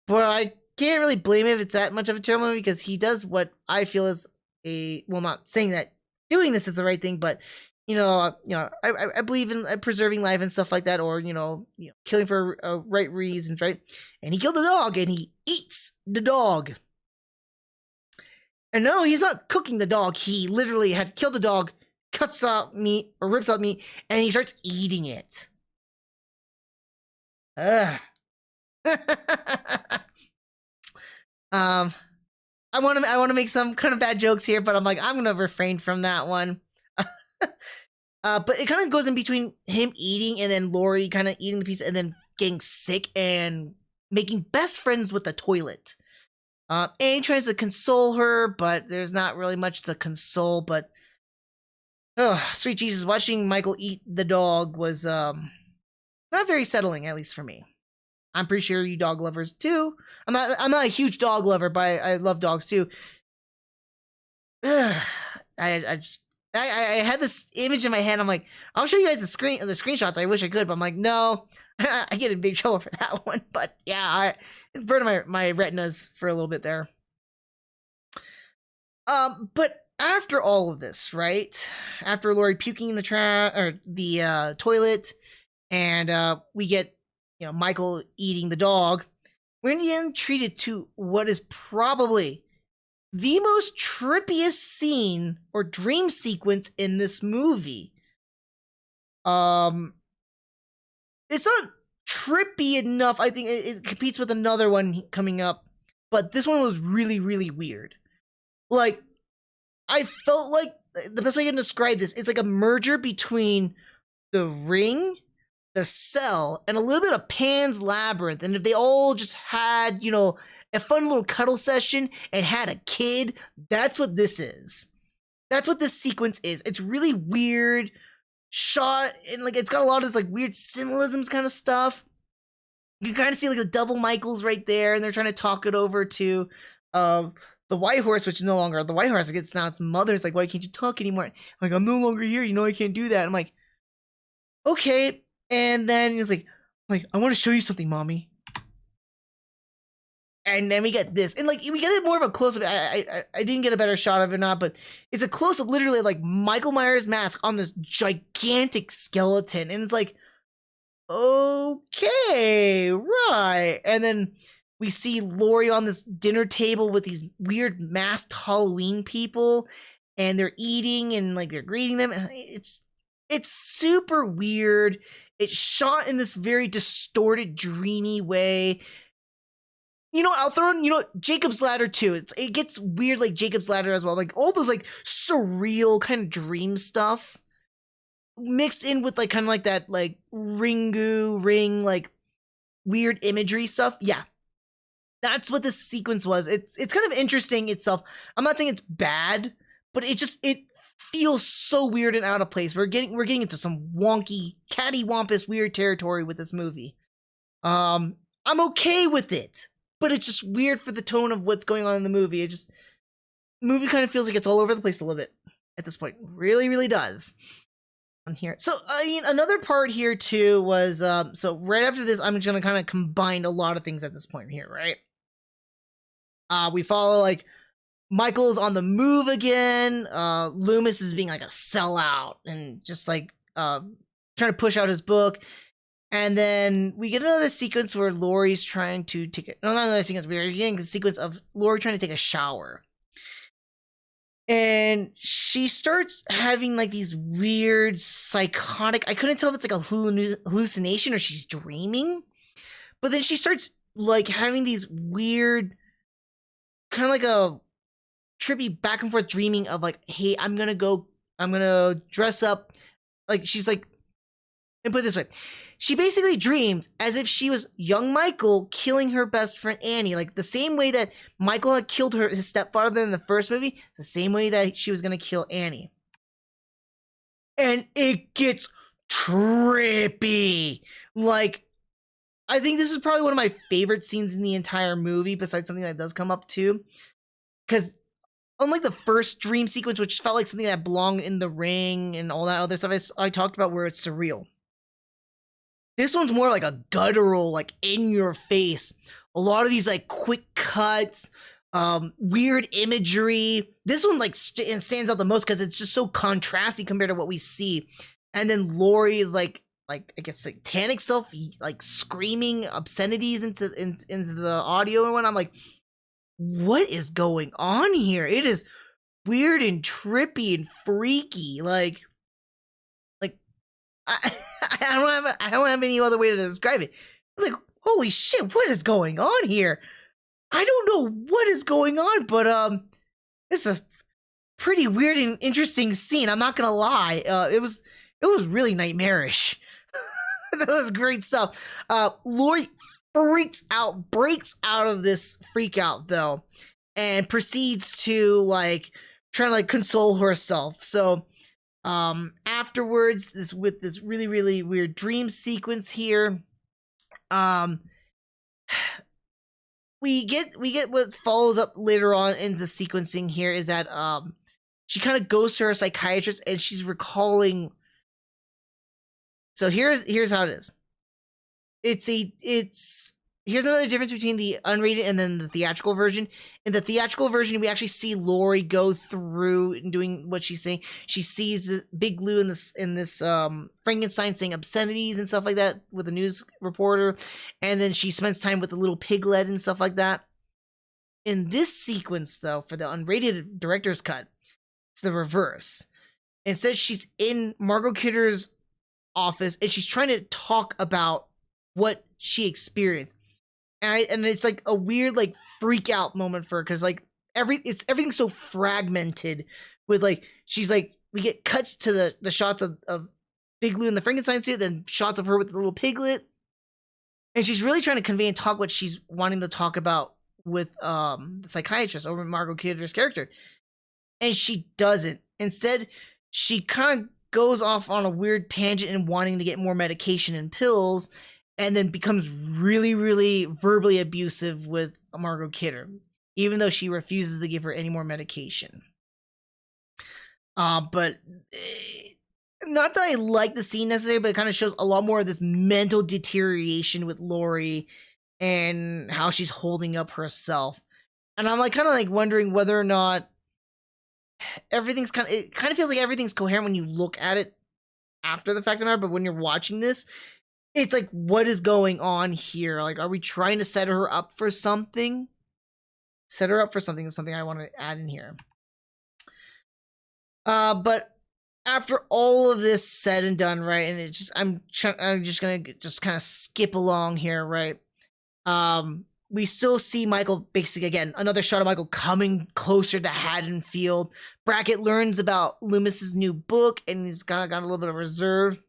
but I can't really blame him if it's that much of a terrible movie, because he does what I feel is not saying that doing this is the right thing, but I believe in preserving life and stuff like that, or killing for right reasons, right? And he killed the dog, and he eats the dog. And no, he's not cooking the dog. He literally had killed the dog, cuts out meat or rips out meat, and he starts eating it. Ugh. I want to make some kind of bad jokes here, but I'm gonna refrain from that one. But it kind of goes in between him eating and then Laurie kind of eating the pizza and then getting sick and making best friends with the toilet. Annie tries to console her, but there's not really much to console. But oh, sweet Jesus, watching Michael eat the dog was not very settling, at least for me. I'm pretty sure you dog lovers too. I'm not a huge dog lover, but I love dogs too. I had this image in my head. I'm like, I'll show you guys the screenshots. I wish I could, but I'm like, no, I get in big trouble for that one. But yeah, it's burning my retinas for a little bit there. But after all of this, right? After Laurie puking in the toilet, and we get Michael eating the dog, we're getting treated to what is probably the most trippiest scene or dream sequence in this movie. It's not trippy enough. I think it competes with another one coming up, but this one was really, really weird. Like, I felt like the best way I can describe this, it's like a merger between The Ring, The Cell, and a little bit of Pan's Labyrinth. And if they all just had, a fun little cuddle session and had a kid, that's what this is. That's what this sequence is. It's really weird, shot, and like it's got a lot of this like weird symbolisms kind of stuff. You can kind of see like the double Michaels right there, and they're trying to talk it over to the White Horse, which is no longer the White Horse. It's now its mother's like, why can't you talk anymore? Like, I'm no longer here. I can't do that. I'm like, okay. And then he's like, I want to show you something, mommy. And then we get this, and like we get it more of a close up. I didn't get a better shot of it or not, but it's a close up, literally like Michael Myers' mask on this gigantic skeleton, and it's like, okay, right. And then we see Laurie on this dinner table with these weird masked Halloween people, and they're eating and like they're greeting them. It's super weird. It's shot in this very distorted, dreamy way. I'll throw in, Jacob's Ladder too. It gets weird like Jacob's Ladder as well. Like all those like surreal kind of dream stuff mixed in with like kind of like that like Ring like weird imagery stuff. Yeah. That's what this sequence was. It's kind of interesting itself. I'm not saying it's bad, but it feels so weird and out of place. We're getting into some wonky, cattywampus weird territory with this movie. I'm okay with it, but it's just weird for the tone of what's going on in the movie. Movie kind of feels like it's all over the place a little bit at this point. Really, really does. On here. So, another part here too was, so right after this, I'm just gonna kind of combine a lot of things at this point here, right? We follow like Michael's on the move again. Loomis is being like a sellout and just like trying to push out his book. And then we get another sequence where Laurie's trying to not another sequence. We're getting a sequence of Laurie trying to take a shower. And she starts having like these weird psychotic, I couldn't tell if it's like a hallucination or she's dreaming, But then she starts like having these weird, kind of like a trippy back and forth dreaming of like, hey, I'm gonna dress up. Like she's like, and put it this way, she basically dreams as if she was young Michael killing her best friend Annie, like the same way that Michael had killed his stepfather in the first movie, the same way that she was gonna kill Annie. And it gets trippy. Like, I think this is probably one of my favorite scenes in the entire movie, besides something that does come up too. Because unlike the first dream sequence, which felt like something that belonged in the ring and all that other stuff I talked about, where it's surreal, this one's more like a guttural, like in your face. A lot of these like quick cuts, weird imagery. This one like stands out the most because it's just so contrasty compared to what we see. And then Laurie is like I guess satanic self, like screaming obscenities into the audio, and when I'm like, what is going on here? It is weird and trippy and freaky. Like I don't have any other way to describe it. It's like, holy shit, what is going on here? I don't know what is going on, but it's a pretty weird and interesting scene. I'm not gonna lie. It was really nightmarish. That was great stuff. Laurie freaks out, breaks out of this freak out though, and proceeds to like try to like console herself. So afterwards, with this really, really weird dream sequence here, we get what follows up later on in the sequencing here is that she kind of goes to her psychiatrist and she's recalling. So here's how it is. Here's another difference between the unrated and then the theatrical version. In the theatrical version, we actually see Laurie go through and doing what she's saying. She sees Big Lou in this Frankenstein saying obscenities and stuff like that with a news reporter, and then she spends time with the little piglet and stuff like that. In this sequence, though, for the unrated director's cut, it's the reverse. Instead, she's in Margo Kidder's office and she's trying to talk about what she experienced. And it's like a weird like freak out moment for her because like everything's so fragmented with like she's like we get cuts to the shots of Big Lou in the Frankenstein suit, then shots of her with the little piglet, and she's really trying to convey and talk what she's wanting to talk about with the psychiatrist over Margo Kidder's character, and she doesn't. Instead, she kind of goes off on a weird tangent and wanting to get more medication and pills, and then becomes really, really verbally abusive with Margo Kidder, even though she refuses to give her any more medication. But not that I like the scene necessarily, but it kind of shows a lot more of this mental deterioration with Laurie and how she's holding up herself. And I'm like kind of like wondering whether or not it kind of feels like everything's coherent when you look at it after the fact of the matter, but when you're watching this, it's like, what is going on here? Like, are we trying to set her up for something? Set her up for something is something I want to add in here. But after all of this said and done, right, and I'm just gonna kind of skip along here, right? We still see Michael basically again, another shot of Michael coming closer to Haddonfield. Brackett learns about Loomis's new book, and he's got a little bit of reserve.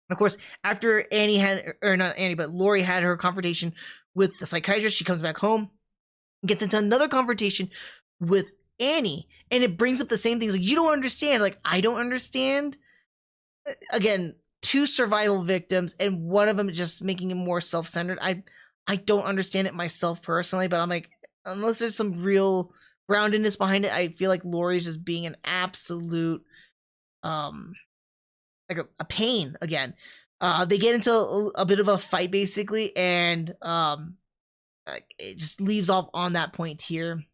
And of course, after Laurie had her confrontation with the psychiatrist, she comes back home and gets into another confrontation with Annie. And it brings up the same things. Like, you don't understand. Like, I don't understand. Again, two survival victims, and one of them just making it more self-centered. I don't understand it myself personally, but I'm like, unless there's some real groundedness behind it, I feel like Laurie's just being an absolute like a pain again. They get into a bit of a fight basically, and it just leaves off on that point here.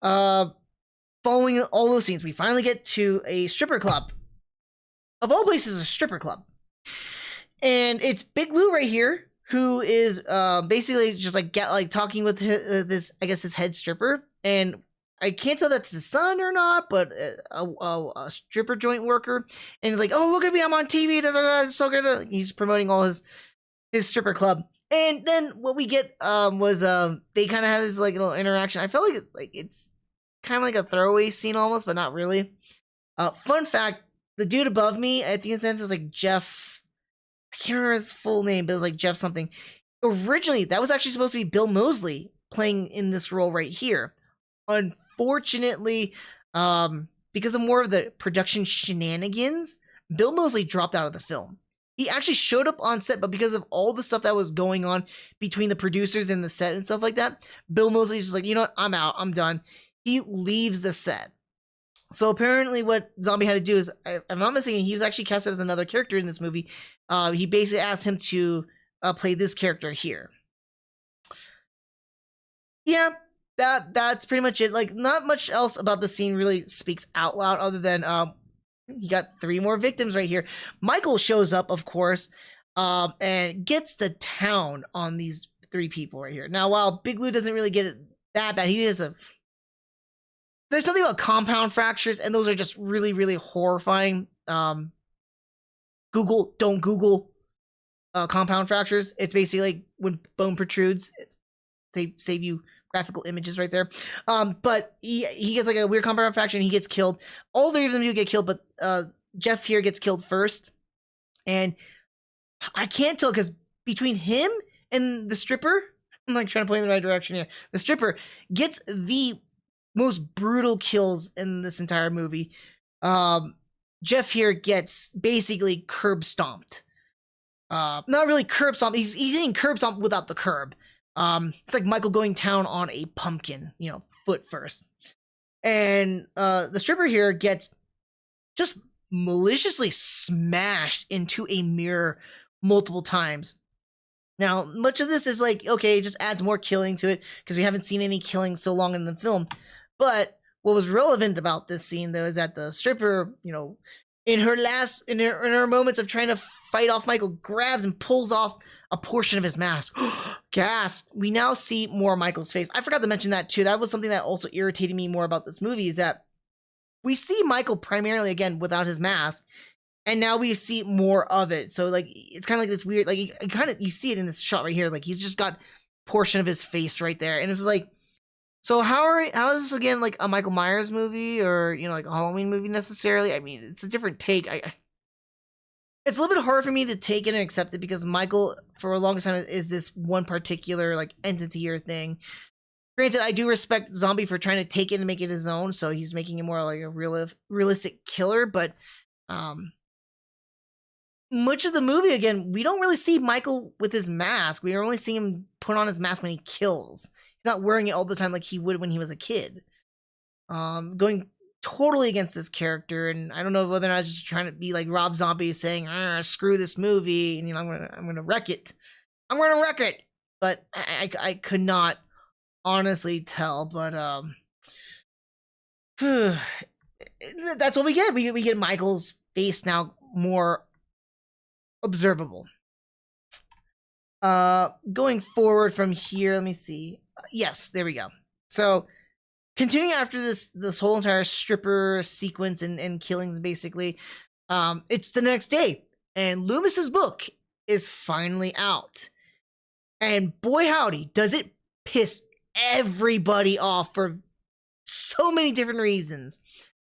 Following all those scenes, we finally get to a stripper club. Of all places, a stripper club. And it's Big Lou right here, who is basically just like talking with this, I guess, his head stripper. And I can't tell that's his son or not, but a stripper joint worker. And he's like, oh, look at me, I'm on TV. Da, da, da, it's so good. He's promoting all his stripper club. And then what we get was they kind of have this like little interaction. I felt like it's kind of like a throwaway scene almost, but not really. Fun fact: the dude above me, I think his name is like Jeff. I can't remember his full name, but it was like Jeff something. Originally, that was actually supposed to be Bill Moseley playing in this role right here. Unfortunately, because of more of the production shenanigans, Bill Moseley dropped out of the film. He actually showed up on set, but because of all the stuff that was going on between the producers and the set and stuff like that, Bill Moseley's just like, you know what, I'm out, I'm done. He leaves the set. So apparently what Zombie had to do is, if I'm not mistaken, he was actually cast as another character in this movie. He basically asked him to play this character here. Yeah, that's pretty much it. Like, not much else about the scene really speaks out loud other than you got 3 more victims right here. Michael shows up, of course, and gets the town on these 3 people right here. Now, while Big Lou doesn't really get it that bad, he is a... There's something about compound fractures, and those are just really, really horrifying. Don't Google compound fractures. It's basically like when bone protrudes. Save you graphical images right there. But he gets like a weird compound fracture and he gets killed. All 3 of them do get killed, but Jeff here gets killed first. And I can't tell because between him and the stripper, I'm like trying to point in the right direction here. The stripper gets the most brutal kills in this entire movie. Jeff here gets basically curb stomped. Not really curb stomped. He's getting curb stomped without the curb. It's like Michael going down on a pumpkin, foot first. And the stripper here gets just maliciously smashed into a mirror multiple times. Now, much of this is like, okay, it just adds more killing to it because we haven't seen any killing so long in the film. But what was relevant about this scene, though, is that the stripper, in her moments of trying to fight off Michael, grabs and pulls off a portion of his mask. Gas. We now see more of Michael's face. I forgot to mention that too. That was something that also irritated me more about this movie, is that we see Michael primarily again without his mask, and now we see more of it. So like it's kind of like this weird, like you see it in this shot right here. Like he's just got a portion of his face right there, and it's like, so how is this again like a Michael Myers movie or like a Halloween movie necessarily? I mean, it's a different take. It's a little bit hard for me to take it and accept it because Michael, for a long time, is this one particular like entity or thing. Granted, I do respect Zombie for trying to take it and make it his own, so he's making it more like a realistic killer. But much of the movie, again, we don't really see Michael with his mask. We only see him put on his mask when he kills. He's not wearing it all the time like he would when he was a kid. Going totally against this character, and I don't know whether or not it's just trying to be like Rob Zombie saying, "Screw this movie," and I'm gonna wreck it. I'm gonna wreck it. But I could not honestly tell. But that's what we get. We get Michael's face now more observable. Going forward from here, let me see. Yes, there we go. So continuing after this whole entire stripper sequence and killings, basically, it's the next day, and Loomis's book is finally out. And boy howdy, does it piss everybody off for so many different reasons.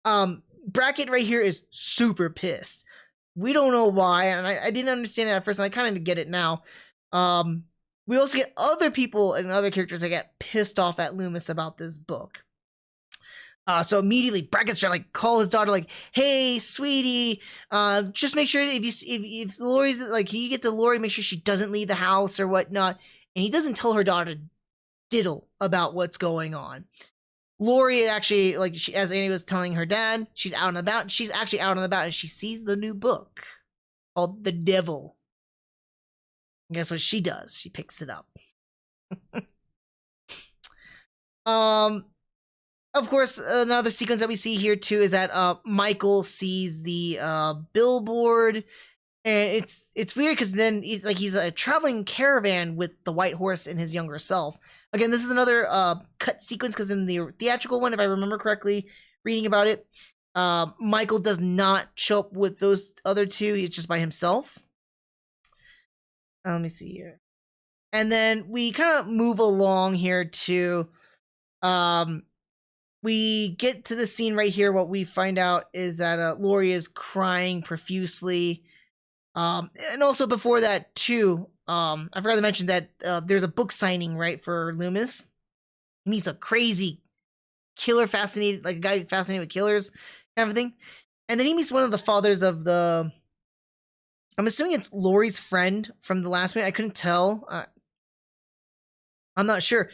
Brackett right here is super pissed. We don't know why, and I didn't understand it at first, and I kind of get it now. We also get other people and other characters that get pissed off at Loomis about this book. So immediately Brackett's trying to like call his daughter, like, "Hey, sweetie, just make sure if Laurie's like, can you get to Laurie, make sure she doesn't leave the house or whatnot." And he doesn't tell her daughter diddle about what's going on. Laurie actually, like, as Annie was telling her dad, she's out and about. She's actually out and about, and she sees the new book called The Devil. And guess what she does? She picks it up. Of course, another sequence that we see here too is that Michael sees the billboard, and it's weird because then he's a traveling caravan with the white horse and his younger self. Again, this is another cut sequence because in the theatrical one, if I remember correctly, reading about it, Michael does not show up with those other two. He's just by himself. Let me see here. And then we kind of move along here to, we get to the scene right here. What we find out is that Laurie is crying profusely. And also before that too, I forgot to mention that there's a book signing, right, for Loomis. He meets a crazy killer, fascinated, like a guy fascinated with killers, kind of thing. And then he meets one of the fathers of the, I'm assuming it's Laurie's friend from the last movie. I couldn't tell. I'm not sure.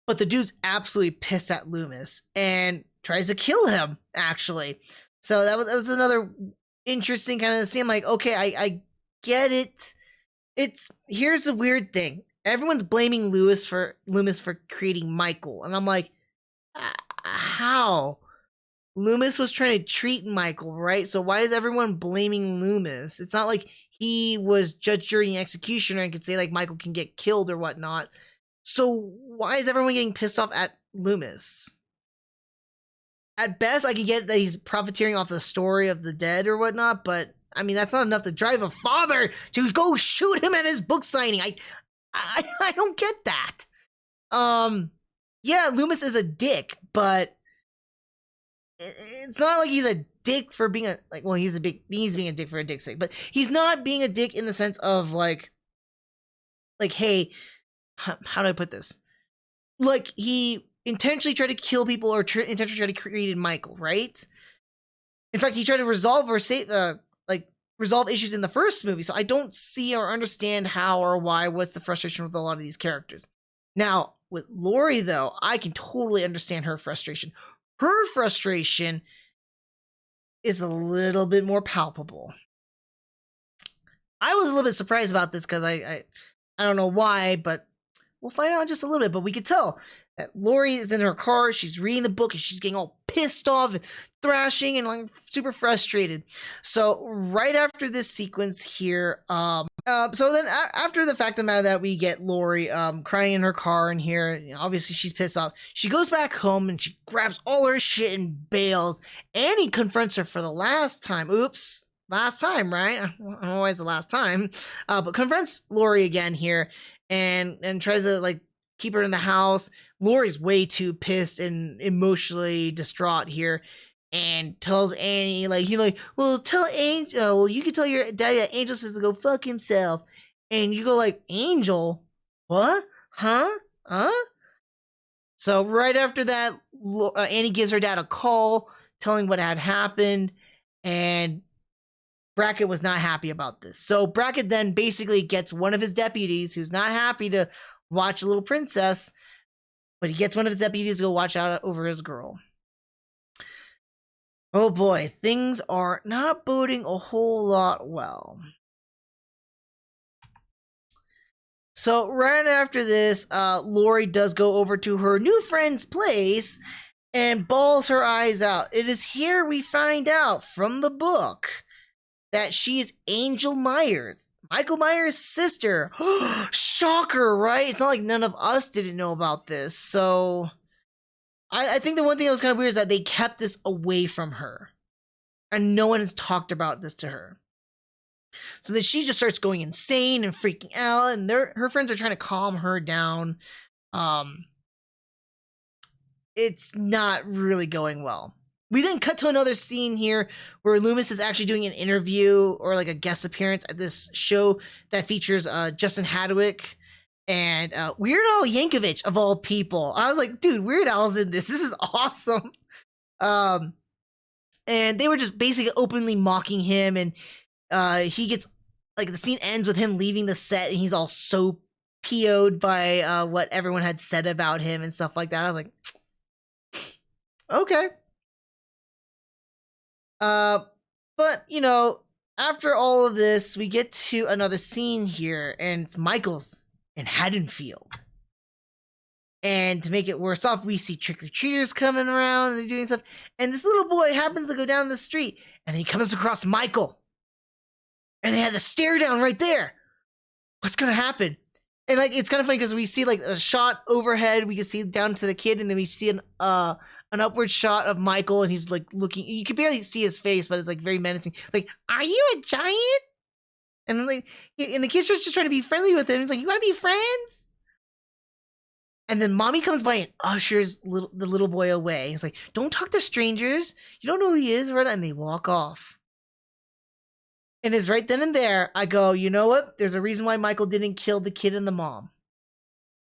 But the dude's absolutely pissed at Loomis and tries to kill him, actually. So that was another interesting kind of scene. I'm like, okay, I get it. Here's the weird thing. Everyone's blaming Loomis for creating Michael. And I'm like, how? Loomis was trying to treat Michael, right? So why is everyone blaming Loomis? It's not like he was judge, jury, and executioner and could say like Michael can get killed or whatnot. So why is everyone getting pissed off at Loomis? At best, I can get that he's profiteering off the story of the dead or whatnot, but I mean that's not enough to drive a father to go shoot him at his book signing. I don't get that. Yeah, Loomis is a dick, but it's not like he's a dick for being he's being a dick for a dick's sake, but he's not being a dick in the sense of like hey, how do I put this? Like he intentionally tried to kill people or intentionally tried to create Michael, right? In fact, he tried to resolve resolve issues in the first movie, so I don't see or understand how or why. What's the frustration with a lot of these characters? Now with Laurie, though, I can totally understand her frustration. Her frustration is a little bit more palpable. I was a little bit surprised about this because I don't know why, but we'll find out in just a little bit. But we could tell that Laurie is in her car, she's reading the book, and she's getting all pissed off and thrashing and like super frustrated. So right after this sequence here, so then after the fact of the matter that we get Laurie crying in her car and here, you know, obviously she's pissed off. She goes back home and she grabs all her shit and bails. And he confronts her for the last time. Oops, last time, right? I don't know why it's the last time, but confronts Laurie again here and tries to like keep her in the house. Laurie's way too pissed and emotionally distraught here, and tells Annie well, tell Angel, you can tell your daddy that Angel says to go fuck himself. And you go like, Angel, what? Huh? So right after that, Annie gives her dad a call telling what had happened, and Brackett was not happy about this. So Brackett then basically gets one of his deputies, who's not happy to watch a little princess, but he gets one of his deputies to go watch out over his girl. Oh boy, things are not boding a whole lot well. So right after this, Laurie does go over to her new friend's place and bawls her eyes out. It is here we find out from the book that she is Angel Myers, Michael Myers' sister. Shocker, right? It's not like none of us didn't know about this. So I think the one thing that was kind of weird is that they kept this away from her. And no one has talked about this to her. So then she just starts going insane and freaking out. And her friends are trying to calm her down. It's not really going well. We then cut to another scene here where Loomis is actually doing an interview or like a guest appearance at this show that features Justin Hadwick and Weird Al Yankovic, of all people. I was like, dude, Weird Al's in this. This is awesome. And they were just basically openly mocking him. And he gets, like, the scene ends with him leaving the set and he's all so PO'd by what everyone had said about him and stuff like that. I was like, okay. But, you know, after all of this, we get to another scene here, and it's Michael's in Haddonfield. And to make it worse off, we see trick-or-treaters coming around, and they're doing stuff, and this little boy happens to go down the street, and he comes across Michael. And they had a stare down right there. What's gonna happen? And, like, it's kind of funny because we see, like, a shot overhead, we can see down to the kid, and then we see an upward shot of Michael, and he's like looking. You can barely see his face, but it's like very menacing. Like, are you a giant? And then and the kid's just trying to be friendly with him. He's like, "You want to be friends?" And then mommy comes by and ushers the little boy away. He's like, "Don't talk to strangers. You don't know who he is," right? And they walk off. And it's right then and there, I go, you know what? There's a reason why Michael didn't kill the kid and the mom.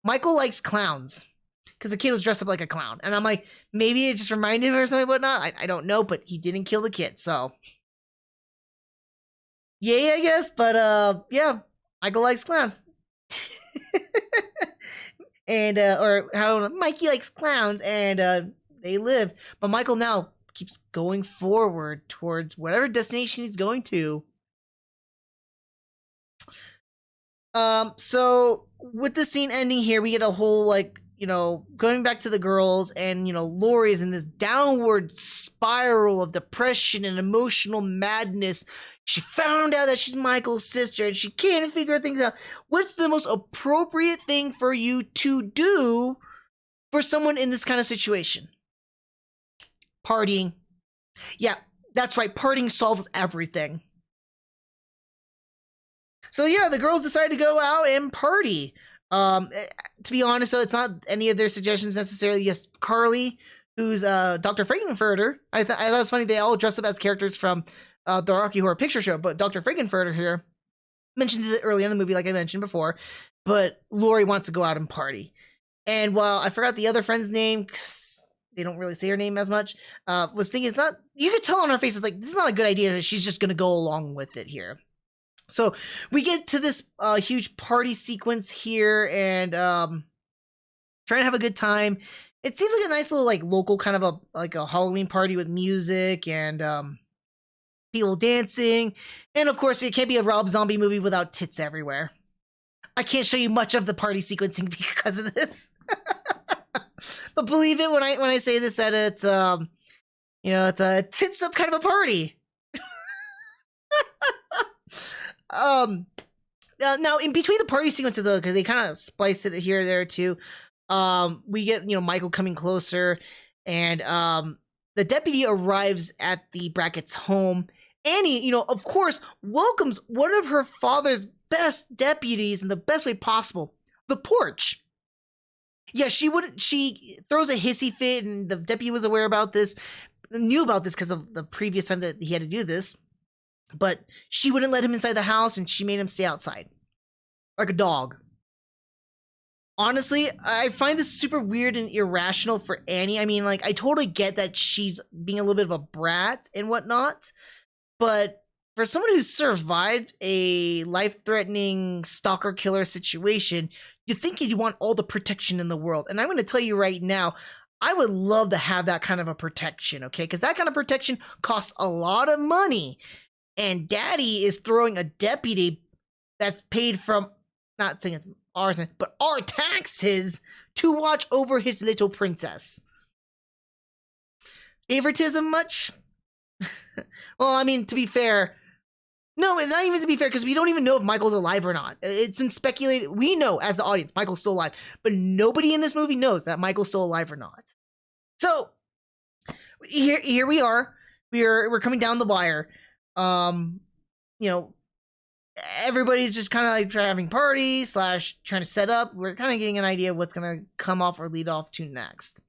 Michael likes clowns because the kid was dressed up like a clown. And I'm like, maybe it just reminded him or something, whatnot. I don't know, but he didn't kill the kid. So, yay, I guess. But yeah, Michael likes clowns. And, or how Mikey likes clowns, and they live. But Michael now keeps going forward towards whatever destination he's going to. So with the scene ending here, we get a whole, like, you know, going back to the girls, and, you know, Laurie is in this downward spiral of depression and emotional madness. She found out that she's Michael's sister, and she can't figure things out. What's the most appropriate thing for you to do for someone in this kind of situation? Partying. Yeah, that's right. Partying solves everything. So yeah, the girls decide to go out and party. To be honest, though, it's not any of their suggestions necessarily. Yes, Carly, who's Dr. Frankenfurter. I thought it was funny they all dress up as characters from the Rocky Horror Picture Show, but Dr. Frankenfurter here mentions it early in the movie, like I mentioned before. But Laurie wants to go out and party, and while I forgot the other friend's name, because they don't really say her name as much, was thinking it's not. You could tell on her face, it's like, this is not a good idea. She's just gonna go along with it here. So we get to this huge party sequence here, and trying to have a good time. It seems like a nice little, like, local kind of a Halloween party with music and people dancing. And of course, it can't be a Rob Zombie movie without tits everywhere. I can't show you much of the party sequencing because of this. But believe it when I say this, that it's you know, it's a tits up kind of a party. Now in between the party sequences, though, because they kind of splice it here or there too, we get, you know, Michael coming closer, and the deputy arrives at the Brackett's home. Annie, you know, of course, welcomes one of her father's best deputies in the best way possible, the porch. Yeah, she throws a hissy fit, and the deputy was aware about this, knew about this because of the previous time that he had to do this. But she wouldn't let him inside the house, and she made him stay outside. Like a dog. Honestly, I find this super weird and irrational for Annie. I mean, like, I totally get that she's being a little bit of a brat and whatnot. But for someone who's survived a life-threatening stalker killer situation, you think you'd want all the protection in the world. And I'm going to tell you right now, I would love to have that kind of a protection, okay? Because that kind of protection costs a lot of money. And Daddy is throwing a deputy that's paid from, not saying it's ours, but our taxes to watch over his little princess. Favoritism much? Well, I mean, to be fair, no, not even to be fair, because we don't even know if Michael's alive or not. It's been speculated. We know, as the audience, Michael's still alive. But nobody in this movie knows that Michael's still alive or not. So, here we are. We're coming down the wire. You know, everybody's just kind of like having parties / trying to set up. We're kind of getting an idea of what's going to come off or lead off to next.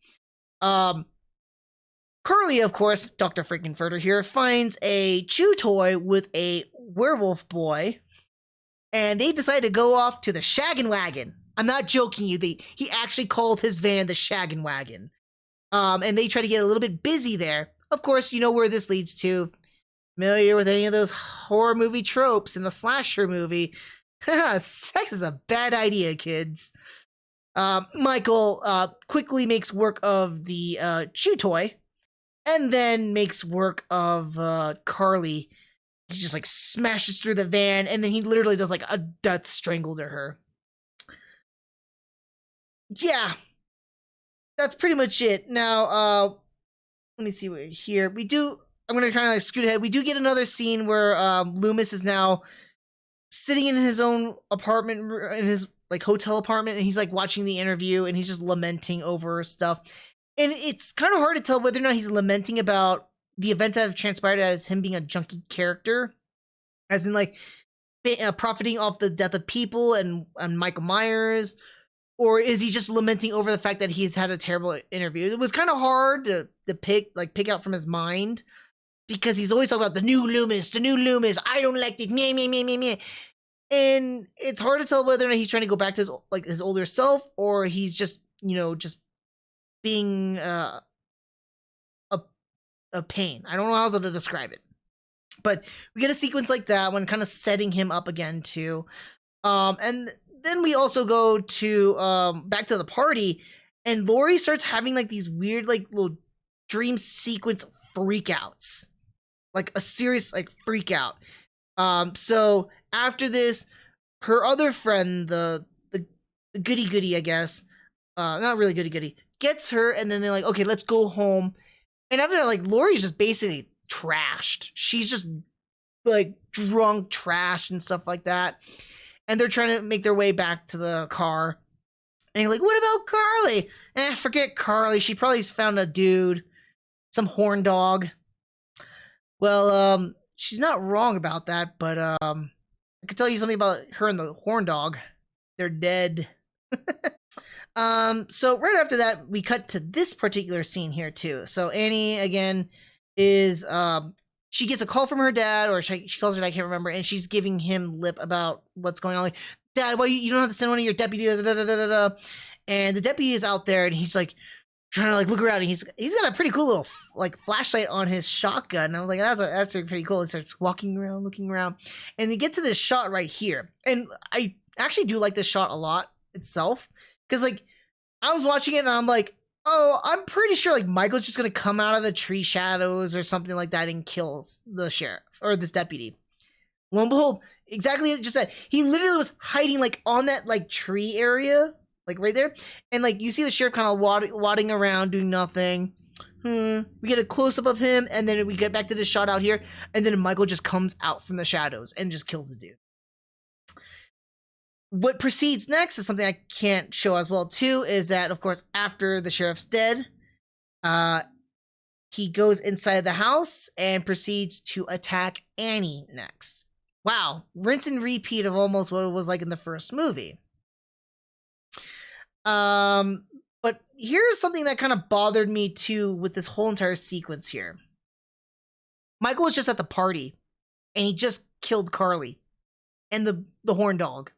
Curly, of course, Dr. Frankenfurter here, finds a chew toy with a werewolf boy, and they decide to go off to the Shaggin' Wagon. I'm not joking you. He actually called his van the Shaggin' Wagon. And they try to get a little bit busy there. Of course, you know where this leads to. Familiar with any of those horror movie tropes in a slasher movie? Sex is a bad idea, kids. Michael quickly makes work of the chew toy, and then makes work of Carly. He just, like, smashes through the van, and then he literally does, like, a death strangle to her. Yeah, that's pretty much it. Now, let me see what here. I'm going to kind of, like, scoot ahead. We do get another scene where Loomis is now sitting in his own apartment, in his, like, hotel apartment, and he's, like, watching the interview, and he's just lamenting over stuff. And it's kind of hard to tell whether or not he's lamenting about the events that have transpired as him being a junkie character. As in, like, profiting off the death of people and Michael Myers, or is he just lamenting over the fact that he's had a terrible interview? It was kind of hard to pick out from his mind, because he's always talking about the new Loomis. I don't like this. Meh. And it's hard to tell whether or not he's trying to go back to his older self, or he's just just being a pain. I don't know how else to describe it. But we get a sequence like that one, kind of setting him up again too. And then we also go to back to the party, and Laurie starts having like these weird little dream sequence freakouts, like a serious freak out. So after this, her other friend, the goody, I guess, not really goody, gets her, and then they're like, okay, let's go home. And after that, Laurie's just basically trashed. She's just drunk, trash, and stuff like that. And they're trying to make their way back to the car. And you're like, what about Carly? Forget Carly. She probably found a dude, some horn dog. Well, she's not wrong about that, but I could tell you something about her and the horn dog. They're dead. So right after that, we cut to this particular scene here too. So Annie again is she gets a call from her dad, or she calls her dad, I can't remember, and she's giving him lip about what's going on. Like, Dad, why you don't have to send one of your deputies? And the deputy is out there, and he's trying to look around, and he's got a pretty cool little flashlight on his shotgun. And I was like, that's pretty cool. He starts walking around, looking around, and they get to this shot right here, and I actually do like this shot a lot itself, because I was watching it and I'm like, oh, I'm pretty sure Michael's just gonna come out of the tree shadows or something like that and kills the sheriff or this deputy. Lo and behold, exactly just that. He literally was hiding on that tree area, right there, and you see the sheriff kind of wadding around doing nothing. We get a close up of him, and then we get back to this shot out here, and then Michael just comes out from the shadows and just kills the dude. What proceeds next is something I can't show as well too, is that of course after the sheriff's dead, he goes inside the house and proceeds to attack Annie next. Wow, rinse and repeat of almost what it was like in the first movie. But here's something that kind of bothered me too with this whole entire sequence here. Michael was just at the party, and he just killed Carly and the horn dog.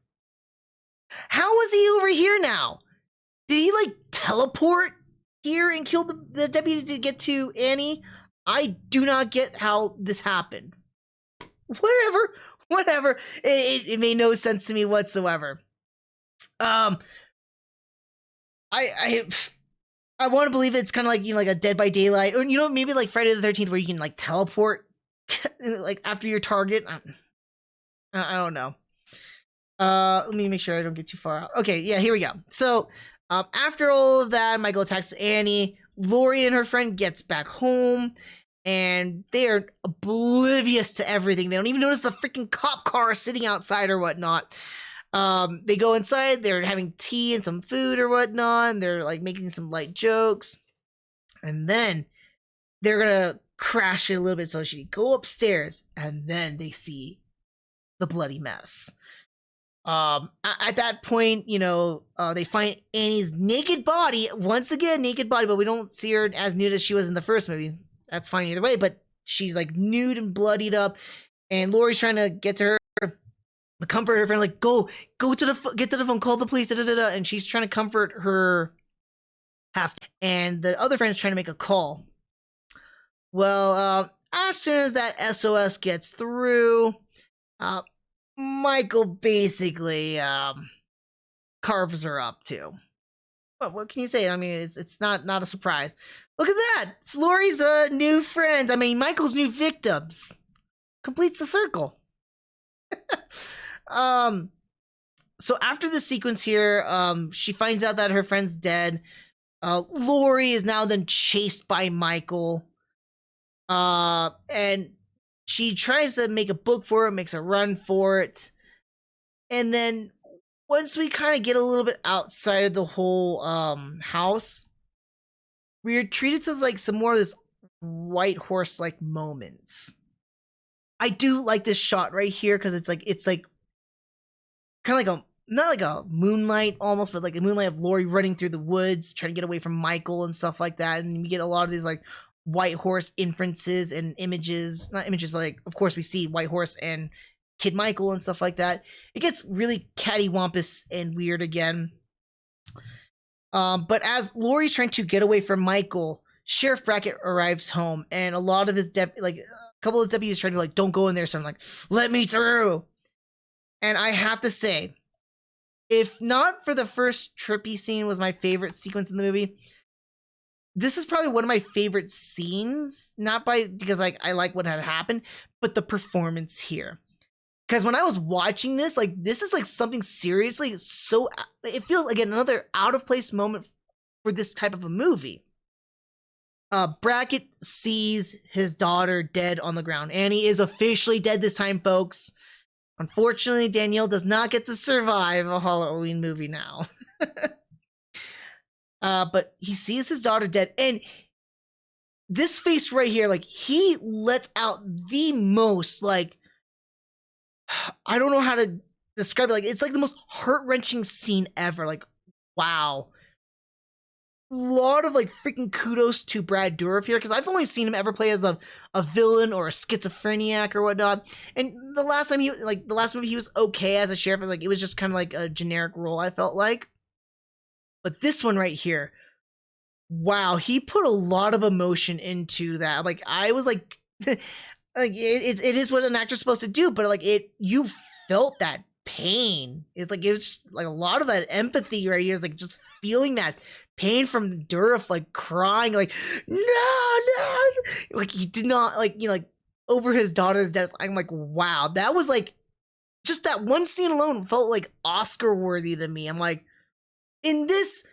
How was he over here now? Did he teleport here and kill the deputy to get to Annie? I do not get how this happened. Whatever. It made no sense to me whatsoever. I want to believe it's kind of a Dead by Daylight, or maybe Friday the 13th, where you can teleport after your target. I don't know. Let me make sure I don't get too far out. Okay, yeah, here we go. So, after all of that, Michael attacks Annie. Laurie and her friend gets back home, and they are oblivious to everything. They don't even notice the freaking cop car sitting outside or whatnot. They go inside, they're having tea and some food or whatnot, and they're making some light jokes. And then they're gonna crash it a little bit, so she go upstairs, and then they see the bloody mess. At that point, they find Annie's naked body, once again, but we don't see her as nude as she was in the first movie. That's fine either way, but she's nude and bloodied up, and Laurie's trying to get to her, comfort her friend, go to get to the phone, call the police, and she's trying to comfort her half, and the other friend's trying to make a call. Well, as soon as that SOS gets through, Michael basically carves her up too. What can you say? I mean, it's not a surprise. Look at that, Laurie's new friends. I mean, Michael's new victims. Completes the circle. So after the sequence here, she finds out that her friend's dead. Laurie is now then chased by Michael. And she tries to make a book for it, makes a run for it. And then once we kind of get a little bit outside of the whole house, we're treated to some more of this white horse moments. I do like this shot right here, because it's kind of like a, not like a moonlight almost, but like a moonlight of Laurie running through the woods, trying to get away from Michael and stuff like that. And we get a lot of these like White Horse inferences and images, not images, but like, of course, we see White Horse and Kid Michael and stuff like that. It gets really cattywampus and weird again. But as Laurie's trying to get away from Michael, Sheriff Brackett arrives home, and a lot of his a couple of his deputies trying to like, don't go in there. So I'm like, let me through. And I have to say, if not for the first trippy scene was my favorite sequence in the movie, this is probably one of my favorite scenes. Not because like I like what had happened, but the performance here. Because when I was watching this, like, this is like something seriously so, it feels again another out of place moment for this type of a movie. Brackett sees his daughter dead on the ground. Annie is officially dead this time, folks. Unfortunately, Danielle does not get to survive a Halloween movie now. But he sees his daughter dead, and this face right here, like, he lets out the most, like, I don't know how to describe it. Like, it's like the most heart-wrenching scene ever. Like, wow. A lot of like freaking kudos to Brad Dourif here, because I've only seen him ever play as a villain or a schizophreniac or whatnot. And the last time the last movie he was okay as a sheriff, like it was just kind of like a generic role, I felt like. But this one right here, wow, he put a lot of emotion into that. Like I was like, like it is what an actor's supposed to do, but like you felt that pain. It's like it was just like a lot of that empathy right here is like just feeling that pain from Dourif, like crying, like no, like he did not like like over his daughter's death. I'm like, wow, that was like just that one scene alone felt like Oscar worthy to me. I'm like, in this,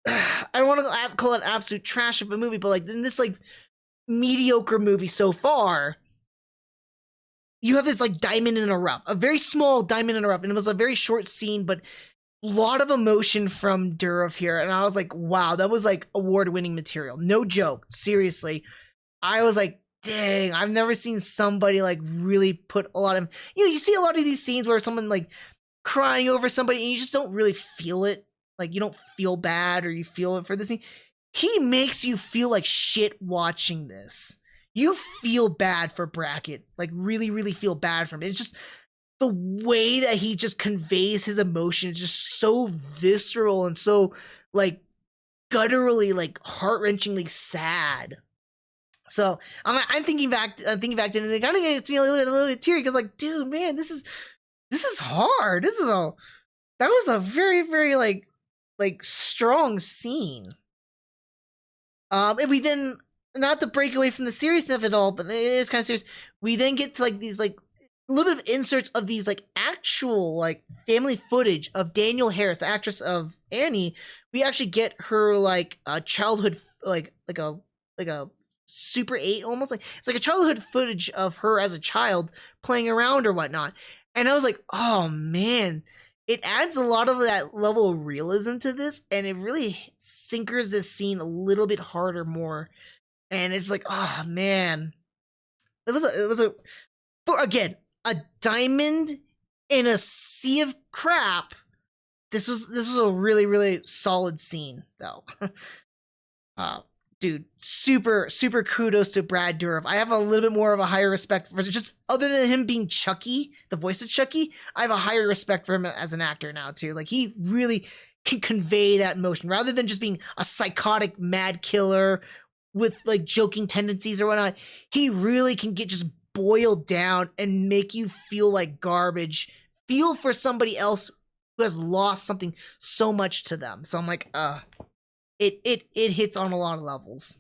I don't want to call it absolute trash of a movie, but like in this like mediocre movie so far, you have this like diamond in a rough, a very small diamond in a rough, and it was a very short scene, but lot of emotion from Dourif here, and I was like, wow, that was like award-winning material. No joke, seriously. I was like, dang, I've never seen somebody like really put a lot of, you see a lot of these scenes where someone like crying over somebody and you just don't really feel it. Like you don't feel bad or you feel it for the scene. He makes you feel like shit watching this. You feel bad for Brackett, like really, really feel bad for him. It's just the way that he just conveys his emotion is just so visceral and so like gutturally, like heart-wrenchingly sad. So I'm thinking back to it, and it kind of gets me a little bit teary because like, dude, man, this is hard. That was a very, very like strong scene. And we then, not to break away from the seriousness of it all, but it is kind of serious. We then get to like these like a little bit of inserts of these like actual like family footage of Danielle Harris, the actress of Annie. We actually get her like a childhood like a Super 8 almost, like it's like a childhood footage of her as a child playing around or whatnot. And I was like, oh man, it adds a lot of that level of realism to this, and it really sinkers this scene a little bit harder more. And it's like, oh man, it was a for again a diamond in a sea of crap. This was a really, really solid scene though. Dude, super kudos to Brad Dourif. I have a little bit more of a higher respect for just, other than him being Chucky, the voice of Chucky, I have a higher respect for him as an actor now too. Like he really can convey that emotion rather than just being a psychotic mad killer with like joking tendencies or whatnot. He really can get just boiled down and make you feel like garbage, feel for somebody else who has lost something so much to them. So I'm like, it hits on a lot of levels.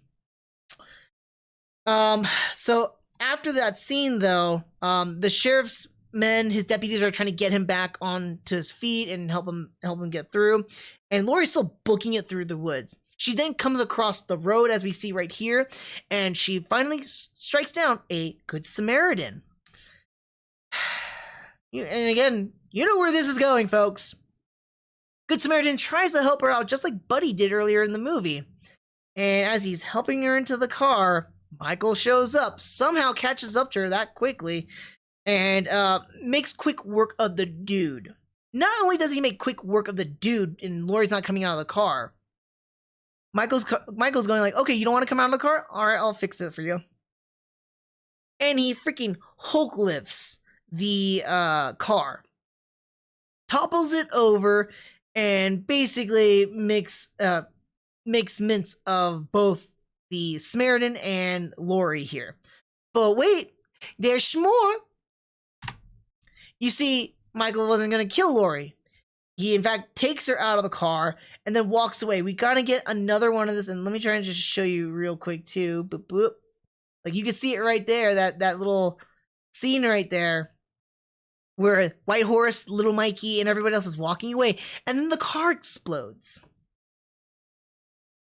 So after that scene though, the sheriff's men, his deputies, are trying to get him back onto his feet and help him get through. And Laurie's still booking it through the woods. She then comes across the road, as we see right here, and she finally strikes down a Good Samaritan. And again, you know where this is going, folks. Good Samaritan tries to help her out just like Buddy did earlier in the movie. And as he's helping her into the car, Michael shows up, somehow catches up to her that quickly. and makes quick work of the dude. Not only does he make quick work of the dude, and Laurie's not coming out of the car, Michael's going like, okay, you don't want to come out of the car? All right, I'll fix it for you. And he freaking Hulk lifts the car, topples it over, and basically makes mince of both the Samaritan and Laurie here. But wait, there's more. You see, Michael wasn't going to kill Laurie. He, in fact, takes her out of the car and then walks away. We got to get another one of this. And let me try and just show you real quick, too. Boop, boop. Like, you can see it right there, that little scene right there where White Horse, Little Mikey, and everybody else is walking away. And then the car explodes.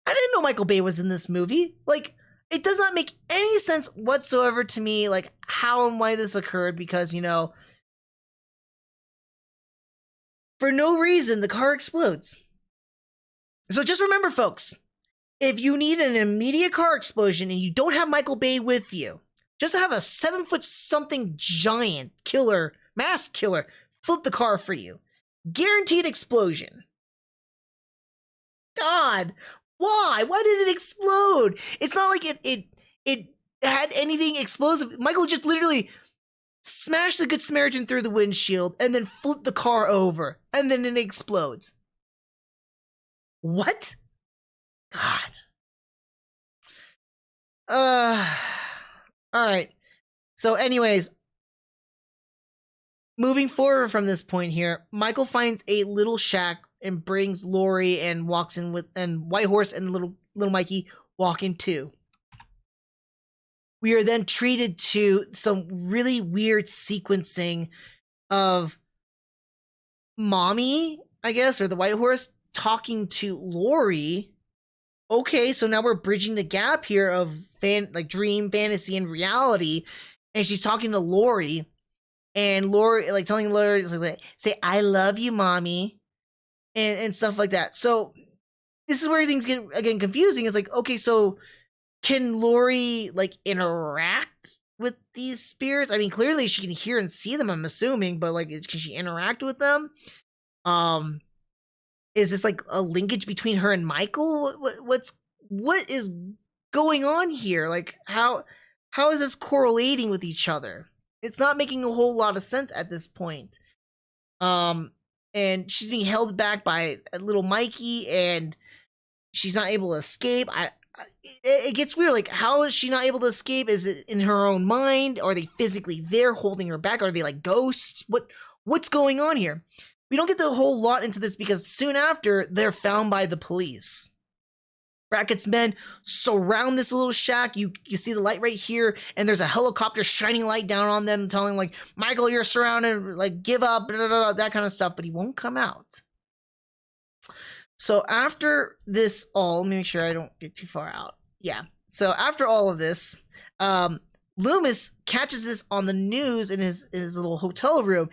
I didn't know Michael Bay was in this movie. Like, it does not make any sense whatsoever to me, like, how and why this occurred, because, you know, for no reason, the car explodes. So just remember, folks, if you need an immediate car explosion and you don't have Michael Bay with you, just have a 7-foot-something giant killer, mass killer, flip the car for you. Guaranteed explosion. God, why? Why did it explode? It's not like it had anything explosive. Michael just literally smashed the Good Samaritan through the windshield and then flipped the car over, and then it explodes. What? God. Alright. So anyways, moving forward from this point here, Michael finds a little shack and brings Laurie and walks in with, and White Horse and little Mikey walk in too. We are then treated to some really weird sequencing of Mommy, I guess, or the White Horse, talking to Laurie. Okay, so now we're bridging the gap here of dream, fantasy, and reality. And she's talking to Laurie. And Laurie, like, telling Laurie, like, say, I love you, Mommy. And stuff like that. So this is where things get, again, confusing. It's like, okay, so can Laurie, like, interact with these spirits? I mean, clearly she can hear and see them, I'm assuming, but, like, can she interact with them? Is this, like, a linkage between her and Michael? What is going on here? Like, how is this correlating with each other? It's not making a whole lot of sense at this point. And she's being held back by little Mikey, and she's not able to escape. It gets weird. Like, how is she not able to escape? Is it in her own mind? Are they physically there holding her back? Are they like ghosts? What's going on here? We don't get the whole lot into this because soon after, they're found by the police. Brackett's men surround this little shack. You see the light right here, and there's a helicopter shining light down on them, telling, like, Michael, you're surrounded, like, give up, blah, blah, blah, that kind of stuff, but he won't come out. So after this all, let me make sure I don't get too far out. Yeah. So after all of this, Loomis catches this on the news in his little hotel room,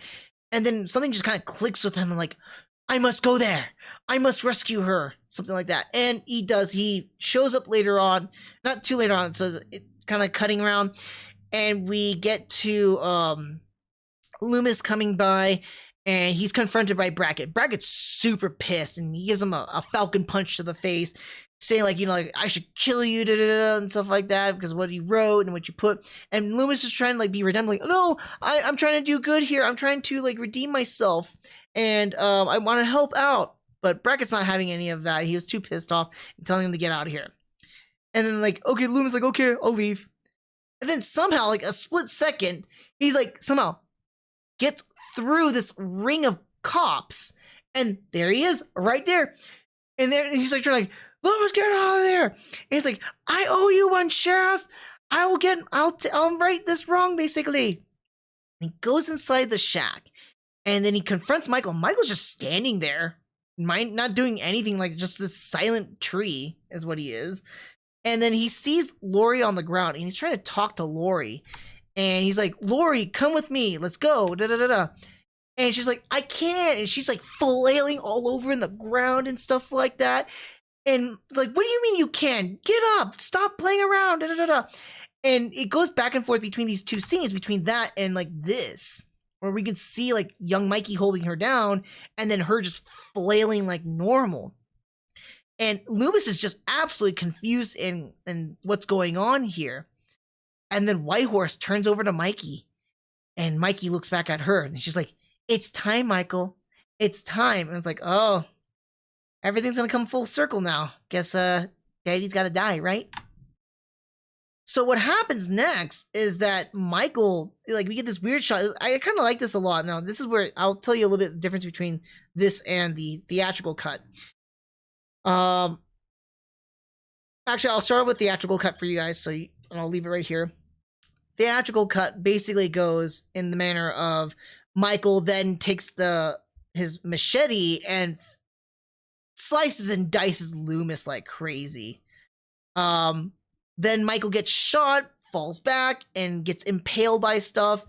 and then something just kind of clicks with him, and like, I must go there. I must rescue her. Something like that. And he does. He shows up later on. Not too later on, so it's kind of cutting around. And we get to Loomis coming by, and he's confronted by Brackett. Brackett's super pissed, and he gives him a falcon punch to the face, saying, like, you know, like, I should kill you, da, da, da, and stuff like that, because what he wrote and what you put. And Loomis is trying to, like, be redemptive, like, no, I'm trying to do good here. I'm trying to, like, redeem myself, and I want to help out. But Brackett's not having any of that. He was too pissed off and telling him to get out of here. And then, like, okay, Loomis, like, okay, I'll leave. And then somehow, like, a split second, he's, like, somehow gets through this ring of cops, and there he is, right there. And there he's, like, trying to, like, Loomis, get out of there. And he's like, I owe you one, Sheriff. I'll right this wrong, basically. And he goes inside the shack, and then he confronts Michael. Michael's just standing there, not doing anything, like, just this silent tree is what he is. And then he sees Laurie on the ground, and he's trying to talk to Laurie. And he's like, Laurie, come with me. Let's go. Da da da da. And she's like, I can't. And she's, like, flailing all over in the ground and stuff like that. And, like, what do you mean you can? Get up. Stop playing around. Da da da da. And it goes back and forth between these two scenes, between that and like this, where we can see like young Mikey holding her down and then her just flailing like normal. And Loomis is just absolutely confused in what's going on here. And then Whitehorse turns over to Mikey, and Mikey looks back at her, and she's like, "It's time, Michael. It's time." And it's like, oh, everything's gonna come full circle now. Guess Daddy's gotta die, right? So what happens next is that Michael, like, we get this weird shot. I kind of like this a lot. Now, this is where I'll tell you a little bit the difference between this and the theatrical cut. Actually, I'll start with theatrical cut for you guys, and I'll leave it right here. Theatrical cut basically goes in the manner of Michael then takes his machete and slices and dices Loomis like crazy. Then Michael gets shot, falls back, and gets impaled by stuff.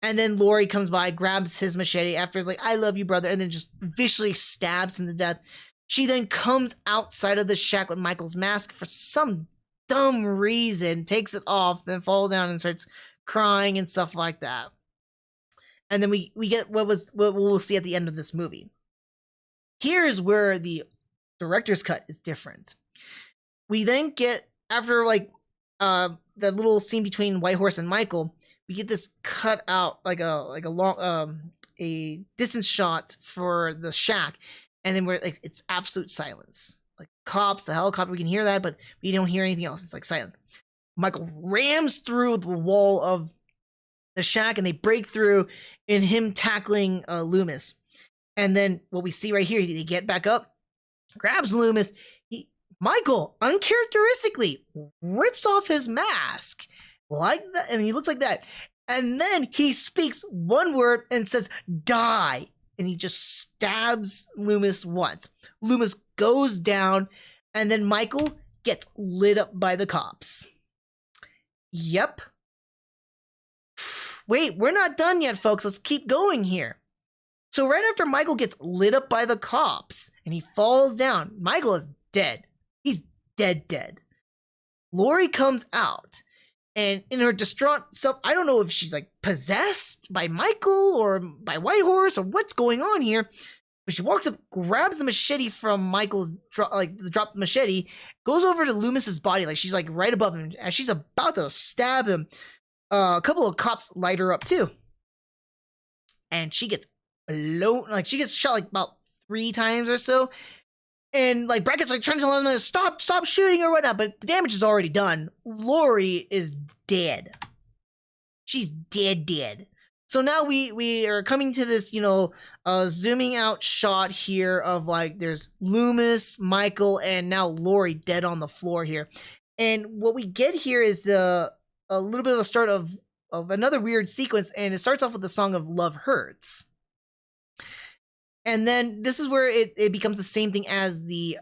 And then Laurie comes by, grabs his machete after like, "I love you, brother," and then just viciously stabs him to death. She then comes outside of the shack with Michael's mask for some dumb reason, takes it off, then falls down and starts crying and stuff like that. And then we get what we'll see at the end of this movie. Here's where the director's cut is different. We then get, after like the little scene between Whitehorse and Michael, we get this cut out like a long a distance shot for the shack, and then we're like, it's absolute silence. Like cops, the helicopter, we can hear that, but we don't hear anything else. It's like silent. Michael rams through the wall of the shack, and they break through in him tackling Loomis. And then what we see right here, they get back up, grabs Loomis. Michael, uncharacteristically, rips off his mask like that, and he looks like that. And then he speaks one word and says, "Die." And he just stabs Loomis once. Loomis goes down, and then Michael gets lit up by the cops. Yep. Wait, we're not done yet, folks. Let's keep going here. So right after Michael gets lit up by the cops and he falls down, Michael is dead. He's dead. Laurie comes out, and in her distraught self, I don't know if she's like possessed by Michael or by Whitehorse or what's going on here, but she walks up, grabs the machete from Michael's the dropped machete, goes over to Loomis's body, like she's like right above him. As she's about to stab him, a couple of cops light her up too, and she gets blown, like she gets shot like about 3 times or so. And like Brackett's like trying to tell them to stop shooting or whatnot, but the damage is already done. Laurie is dead. She's dead. So now we are coming to this, zooming out shot here of like there's Loomis, Michael, and now Laurie dead on the floor here. And what we get here is a little bit of the start of another weird sequence, and it starts off with the song of "Love Hurts." And then this is where it becomes the same thing as the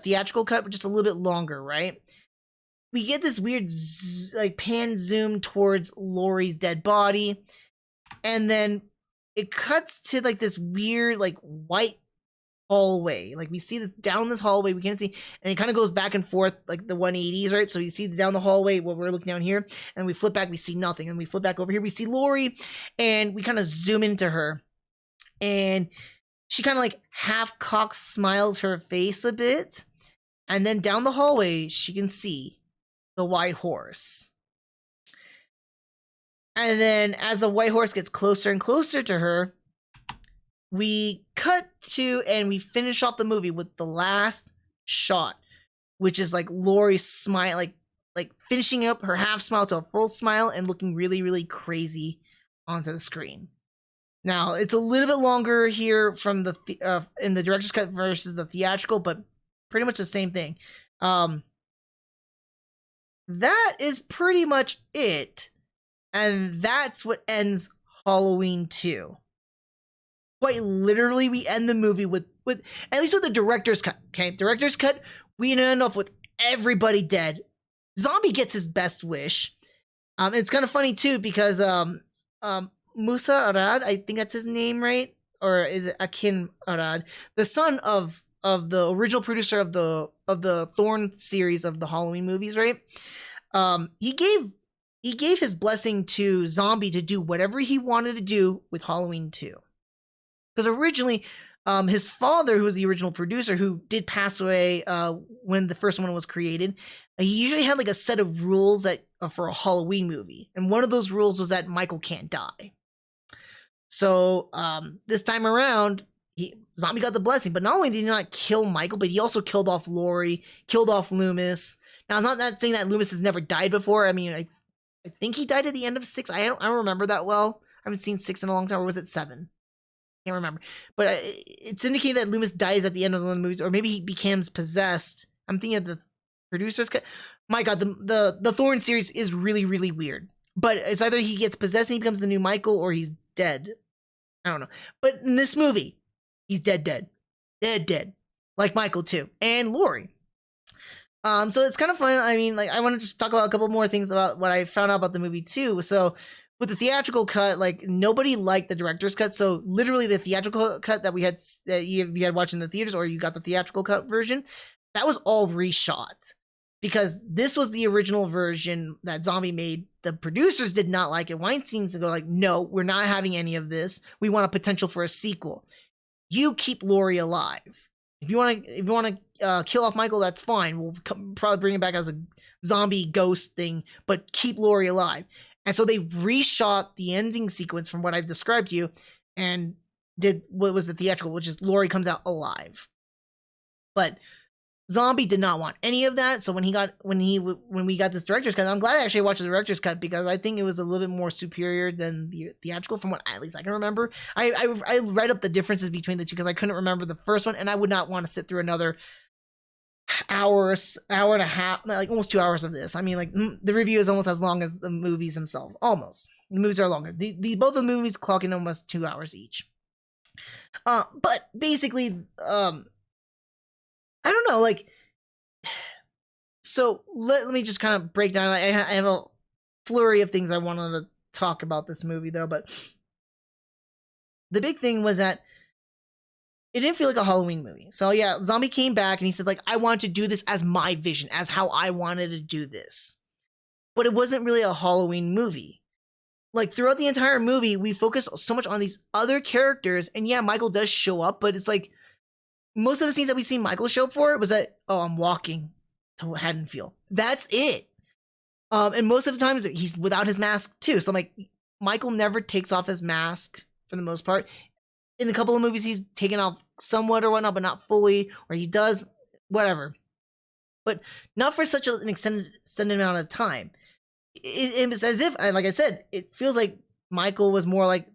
theatrical cut, but just a little bit longer, right? We get this weird pan zoom towards Laurie's dead body, and then it cuts to like this weird like white hallway. Like we see this down this hallway, we can't see, and it kind of goes back and forth like the 180s, right? So we see down the hallway what we're looking down here, and we flip back, we see nothing, and we flip back over here, we see Laurie, and we kind of zoom into her. And she kind of like half cocks smiles her face a bit. And then down the hallway, she can see the white horse. And then as the white horse gets closer and closer to her, we cut to, and we finish off the movie with the last shot, which is like Laurie smile, like finishing up her half smile to a full smile and looking really, really crazy onto the screen. Now, it's a little bit longer here from in the director's cut versus the theatrical, but pretty much the same thing. That is pretty much it. And that's what ends Halloween 2. Quite literally, we end the movie with at least with the director's cut. Okay, director's cut, we end off with everybody dead. Zombie gets his best wish. It's kind of funny too because Musa Arad, I think that's his name, right? Or is it Akin Arad, the son of the original producer of the Thorn series of the Halloween movies, right? he gave his blessing to Zombie to do whatever he wanted to do with Halloween 2. Because originally, his father, who was the original producer, who did pass away when the first one was created, he usually had like a set of rules that for a Halloween movie, and one of those rules was that Michael can't die. So this time around, Zombie got the blessing, but not only did he not kill Michael, but he also killed off Laurie, killed off Loomis. Now, I'm not saying that Loomis has never died before. I mean, I think he died at the end of 6. I don't remember that well. I haven't seen 6 in a long time, or was it 7? Can't remember. But it's indicated that Loomis dies at the end of one of the movies, or maybe he becomes possessed. I'm thinking of the producer's cut. My God, the Thorn series is really, really weird. But it's either he gets possessed and he becomes the new Michael, or he's dead. I don't know. But in this movie, he's dead. Like Michael too, and Laurie. So it's kind of fun. I mean, like, I want to just talk about a couple more things about what I found out about the movie too. So with the theatrical cut, like, nobody liked the director's cut. So literally the theatrical cut that you had watched in the theaters, or you got the theatrical cut version, that was all reshot. Because this was the original version that Zombie made. The producers did not like it. Weinstein's go like, no, we're not having any of this. We want a potential for a sequel. You keep Laurie alive. If you want to kill off Michael, that's fine. We'll probably bring it back as a zombie ghost thing, but keep Laurie alive. And so they reshot the ending sequence from what I've described to you, and did what was the theatrical, which is Laurie comes out alive. But Zombie did not want any of that. So when we got this director's cut, I'm glad I actually watched the director's cut, because I think it was a little bit more superior than the theatrical, from what at least I can remember. I read up the differences between the two because I couldn't remember the first one, and I would not want to sit through another hour and a half, like almost 2 hours of this. I mean, like, the review is almost as long as the movies themselves. Almost. The movies are longer. Both of the movies clock in almost 2 hours each. But basically, I don't know, like, so let me just kind of break down. I have a flurry of things I wanted to talk about this movie, though, but the big thing was that it didn't feel like a Halloween movie. So yeah, Zombie came back and he said, like, I want to do this as my vision, as how I wanted to do this. But it wasn't really a Halloween movie. Like, throughout the entire movie, we focus so much on these other characters, and yeah, Michael does show up, but it's like, most of the scenes that we see Michael show up for was that, oh, I'm walking to Haddonfield. That's it. And most of the time, he's without his mask too. So I'm like, Michael never takes off his mask for the most part. In a couple of movies, he's taken off somewhat or whatnot, but not fully, or he does, whatever. But not for such an extended amount of time. It's as if, like I said, it feels like Michael was more like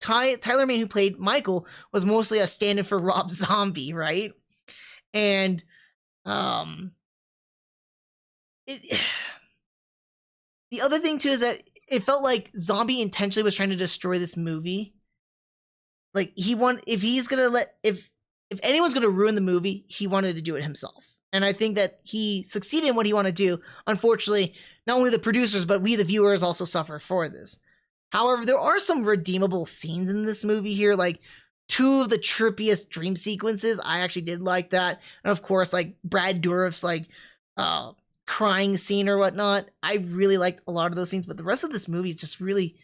Tyler Mane, who played Michael, was mostly a stand-in for Rob Zombie, right? And the other thing too is that it felt like Zombie intentionally was trying to destroy this movie. Like, if anyone's gonna ruin the movie, he wanted to do it himself. And I think that he succeeded in what he wanted to do. Unfortunately, not only the producers, but we the viewers also suffer for this. However, there are some redeemable scenes in this movie here, like 2 of the trippiest dream sequences. I actually did like that. And of course, like Brad Dourif's like crying scene or whatnot. I really liked a lot of those scenes, but the rest of this movie is just really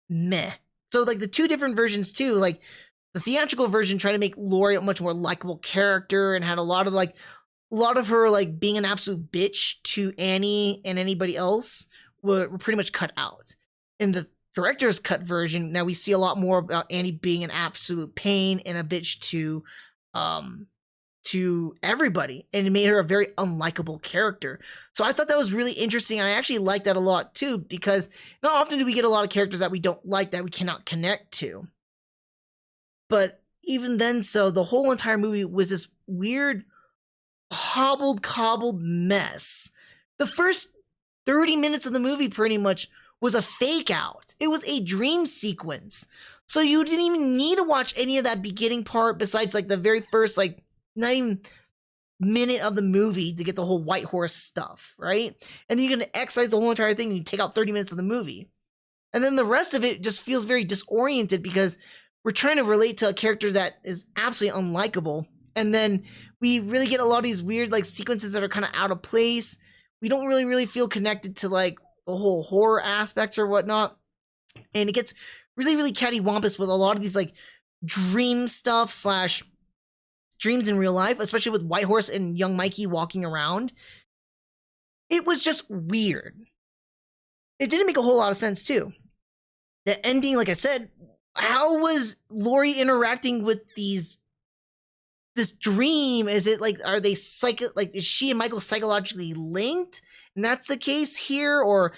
meh. So like the 2 different versions too, like the theatrical version tried to make Laurie a much more likable character and had a lot of her like being an absolute bitch to Annie and anybody else were pretty much cut out. In the director's cut version, now we see a lot more about Annie being an absolute pain and a bitch to everybody, and it made her a very unlikable character. So I thought that was really interesting, and I actually liked that a lot too, because not often do we get a lot of characters that we don't like, that we cannot connect to. But even then, so the whole entire movie was this weird cobbled mess. The first 30 minutes of the movie pretty much was a fake out. It was a dream sequence. So you didn't even need to watch any of that beginning part besides like the very first, like, not even minute of the movie to get the whole white horse stuff, right? And then you're going to excise the whole entire thing and you take out 30 minutes of the movie. And then the rest of it just feels very disoriented because we're trying to relate to a character that is absolutely unlikable. And then we really get a lot of these weird like sequences that are kind of out of place. we don't really feel connected to like the whole horror aspects or whatnot. And it gets really cattywampus with a lot of these like dream stuff slash dreams in real life, especially with Whitehorse and young Mikey walking around. It was just weird. It didn't make a whole lot of sense too. The ending, like I said, how was Laurie interacting with this dream? Is it like, are they is she and Michael psychologically linked? And that's the case here? Or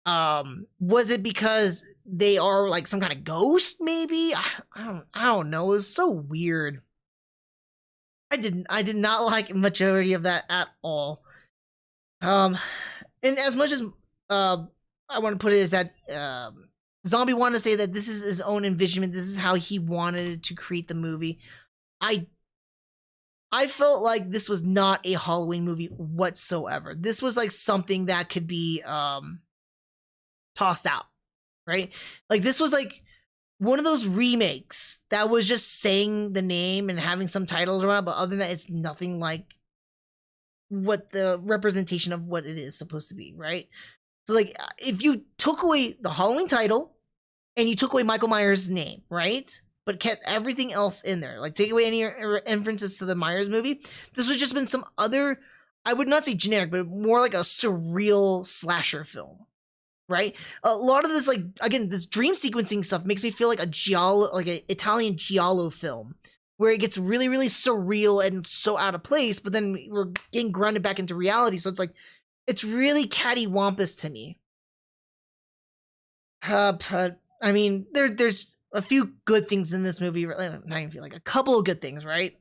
was it because they are like some kind of ghost maybe? I don't know. It was so weird. I did not like majority of that at all. And as much as I want to put it is that Zombie wanted to say that this is his own envisionment, this is how he wanted to create the movie. I felt like this was not a Halloween movie whatsoever. This was like something that could be tossed out, right? Like this was like one of those remakes that was just saying the name and having some titles around, but other than that, it's nothing like what the representation of what it is supposed to be, right? So like if you took away the Halloween title and you took away Michael Myers' name, right? But kept everything else in there, like take away any inferences to the Myers movie, this would just been some other, I would not say generic, but more like a surreal slasher film, right? A lot of this, like, again, this dream sequencing stuff makes me feel like a giallo, like an Italian giallo film, where it gets really surreal and so out of place, but then we're getting grounded back into reality. So it's like, it's really cattywampus to me. But I mean, there's a few good things in this movie. Not even feel like a couple of good things, right?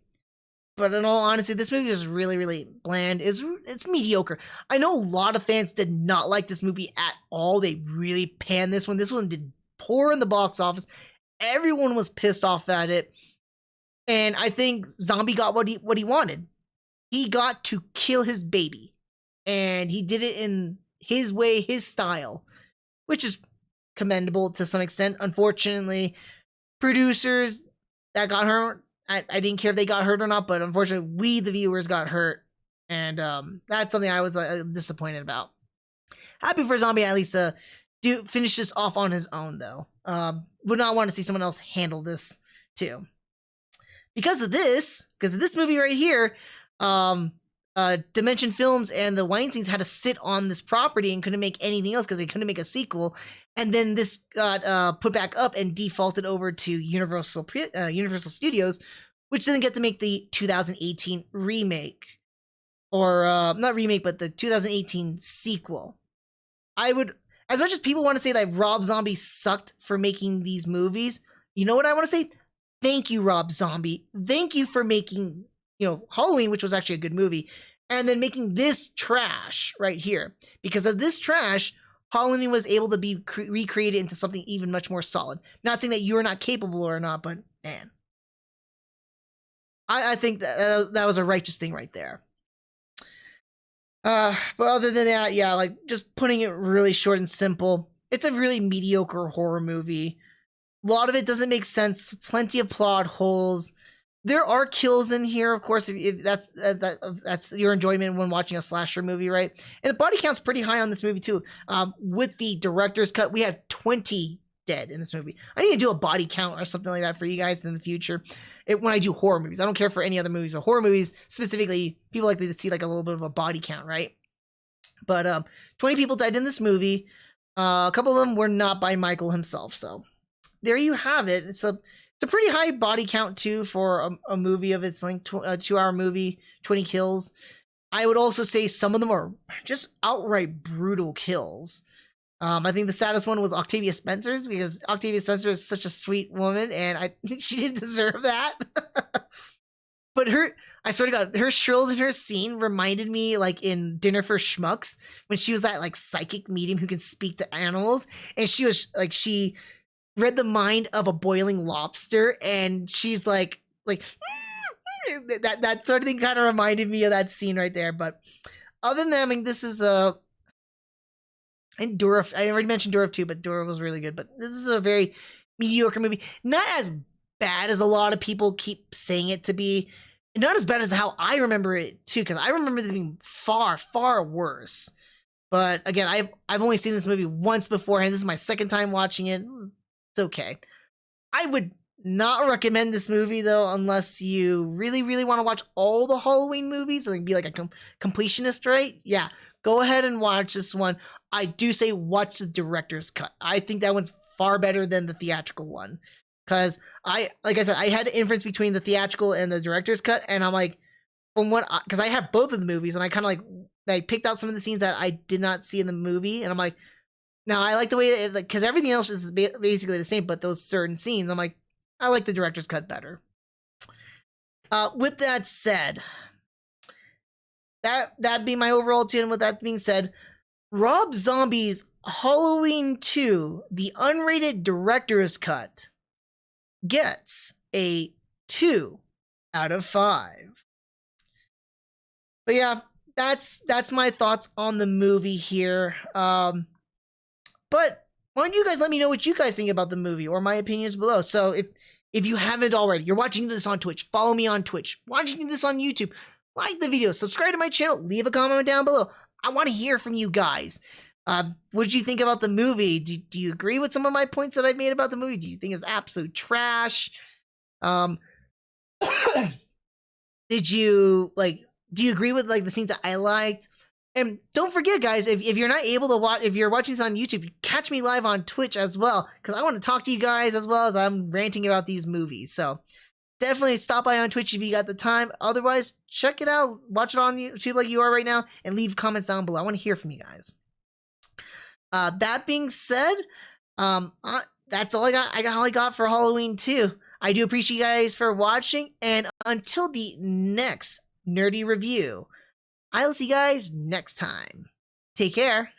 But in all honesty, this movie is really bland. It's mediocre. I know a lot of fans did not like this movie at all. They really panned this one. This one did poor in the box office. Everyone was pissed off at it. And I think Zombie got what he wanted. He got to kill his baby. And he did it in his way, his style, which is commendable to some extent. Unfortunately, producers that got hurt, I didn't care if they got hurt or not, but unfortunately, we, the viewers, got hurt. And that's something I was disappointed about. Happy for Zombie at least to finish this off on his own, though. Would not want to see someone else handle this, too. Because of this movie right here, Dimension Films and the Weinsteins had to sit on this property and couldn't make anything else because they couldn't make a sequel. And then this got put back up and defaulted over to Universal Studios, which didn't get to make the 2018 remake. Or, not remake, but the 2018 sequel. I would, as much as people want to say that Rob Zombie sucked for making these movies, you know what I want to say? Thank you, Rob Zombie. Thank you for making, Halloween, which was actually a good movie, and then making this trash right here. Because of this trash, Halloween was able to be recreated into something even much more solid. Not saying that you're not capable or not, but man. I think that was a righteous thing right there. But other than that, yeah, like just putting it really short and simple, it's a really mediocre horror movie. A lot of it doesn't make sense. Plenty of plot holes. There are kills in here, of course, if that's your enjoyment when watching a slasher movie, right? And the body count's pretty high on this movie too. With the director's cut, we had 20 dead in this movie. I need to do a body count or something like that for you guys in the future. When I do horror movies, I don't care for any other movies. Or horror movies specifically, people like to see like a little bit of a body count, right? But 20 people died in this movie. A couple of them were not by Michael himself. So there you have it. It's a pretty high body count too for a movie of its length, a 2-hour movie, 20 kills. I would also say some of them are just outright brutal kills. I think the saddest one was Octavia Spencer's, because Octavia Spencer is such a sweet woman, and she didn't deserve that. But I swear to God, her shrills in her scene reminded me, like in Dinner for Schmucks, when she was that like psychic medium who can speak to animals, and she was like, she read the mind of a boiling lobster, and she's like that sort of thing kind of reminded me of that scene right there. But other than that, I mean, this is and Dura, I already mentioned Dura 2, but Dura was really good. But this is a very mediocre movie. Not as bad as a lot of people keep saying it to be. not as bad as how I remember it too, because I remember this being far, far worse. But again, I've only seen this movie once beforehand. This is my second time watching it. It's okay. I would not recommend this movie though, unless you really, really want to watch all the Halloween movies and be like a completionist, right? Yeah, go ahead and watch this one. I do say watch the director's cut. I think that one's far better than the theatrical one, because like I said, I had the inference between the theatrical and the director's cut, and I'm like, from what, because I have both of the movies, and I kind of I picked out some of the scenes that I did not see in the movie, and I'm like, now I like the way, because everything else is basically the same, but those certain scenes, I'm like, I like the director's cut better. With that said, that be my overall tune. With that being said, Rob Zombie's Halloween 2, the unrated director's cut, gets a 2 out of 5. But yeah, that's my thoughts on the movie here. But why don't you guys let me know what you guys think about the movie, or my opinions below. So if you haven't already, you're watching this on Twitch, follow me on Twitch. Watching this on YouTube, like the video, subscribe to my channel, leave a comment down below. I want to hear from you guys. What did you think about the movie? Do you agree with some of my points that I made about the movie? Do you think it's absolute trash? Did you do you agree with the scenes that I liked? And don't forget, guys, if you're not able to watch, if you're watching this on YouTube, catch me live on Twitch as well, because I want to talk to you guys as well as I'm ranting about these movies. So definitely stop by on Twitch if you got the time. Otherwise, check it out. Watch it on YouTube like you are right now, and leave comments down below. I want to hear from you guys. That being said, that's all I got. I got all I got for Halloween 2. I do appreciate you guys for watching, and until the next nerdy review, I will see you guys next time. Take care.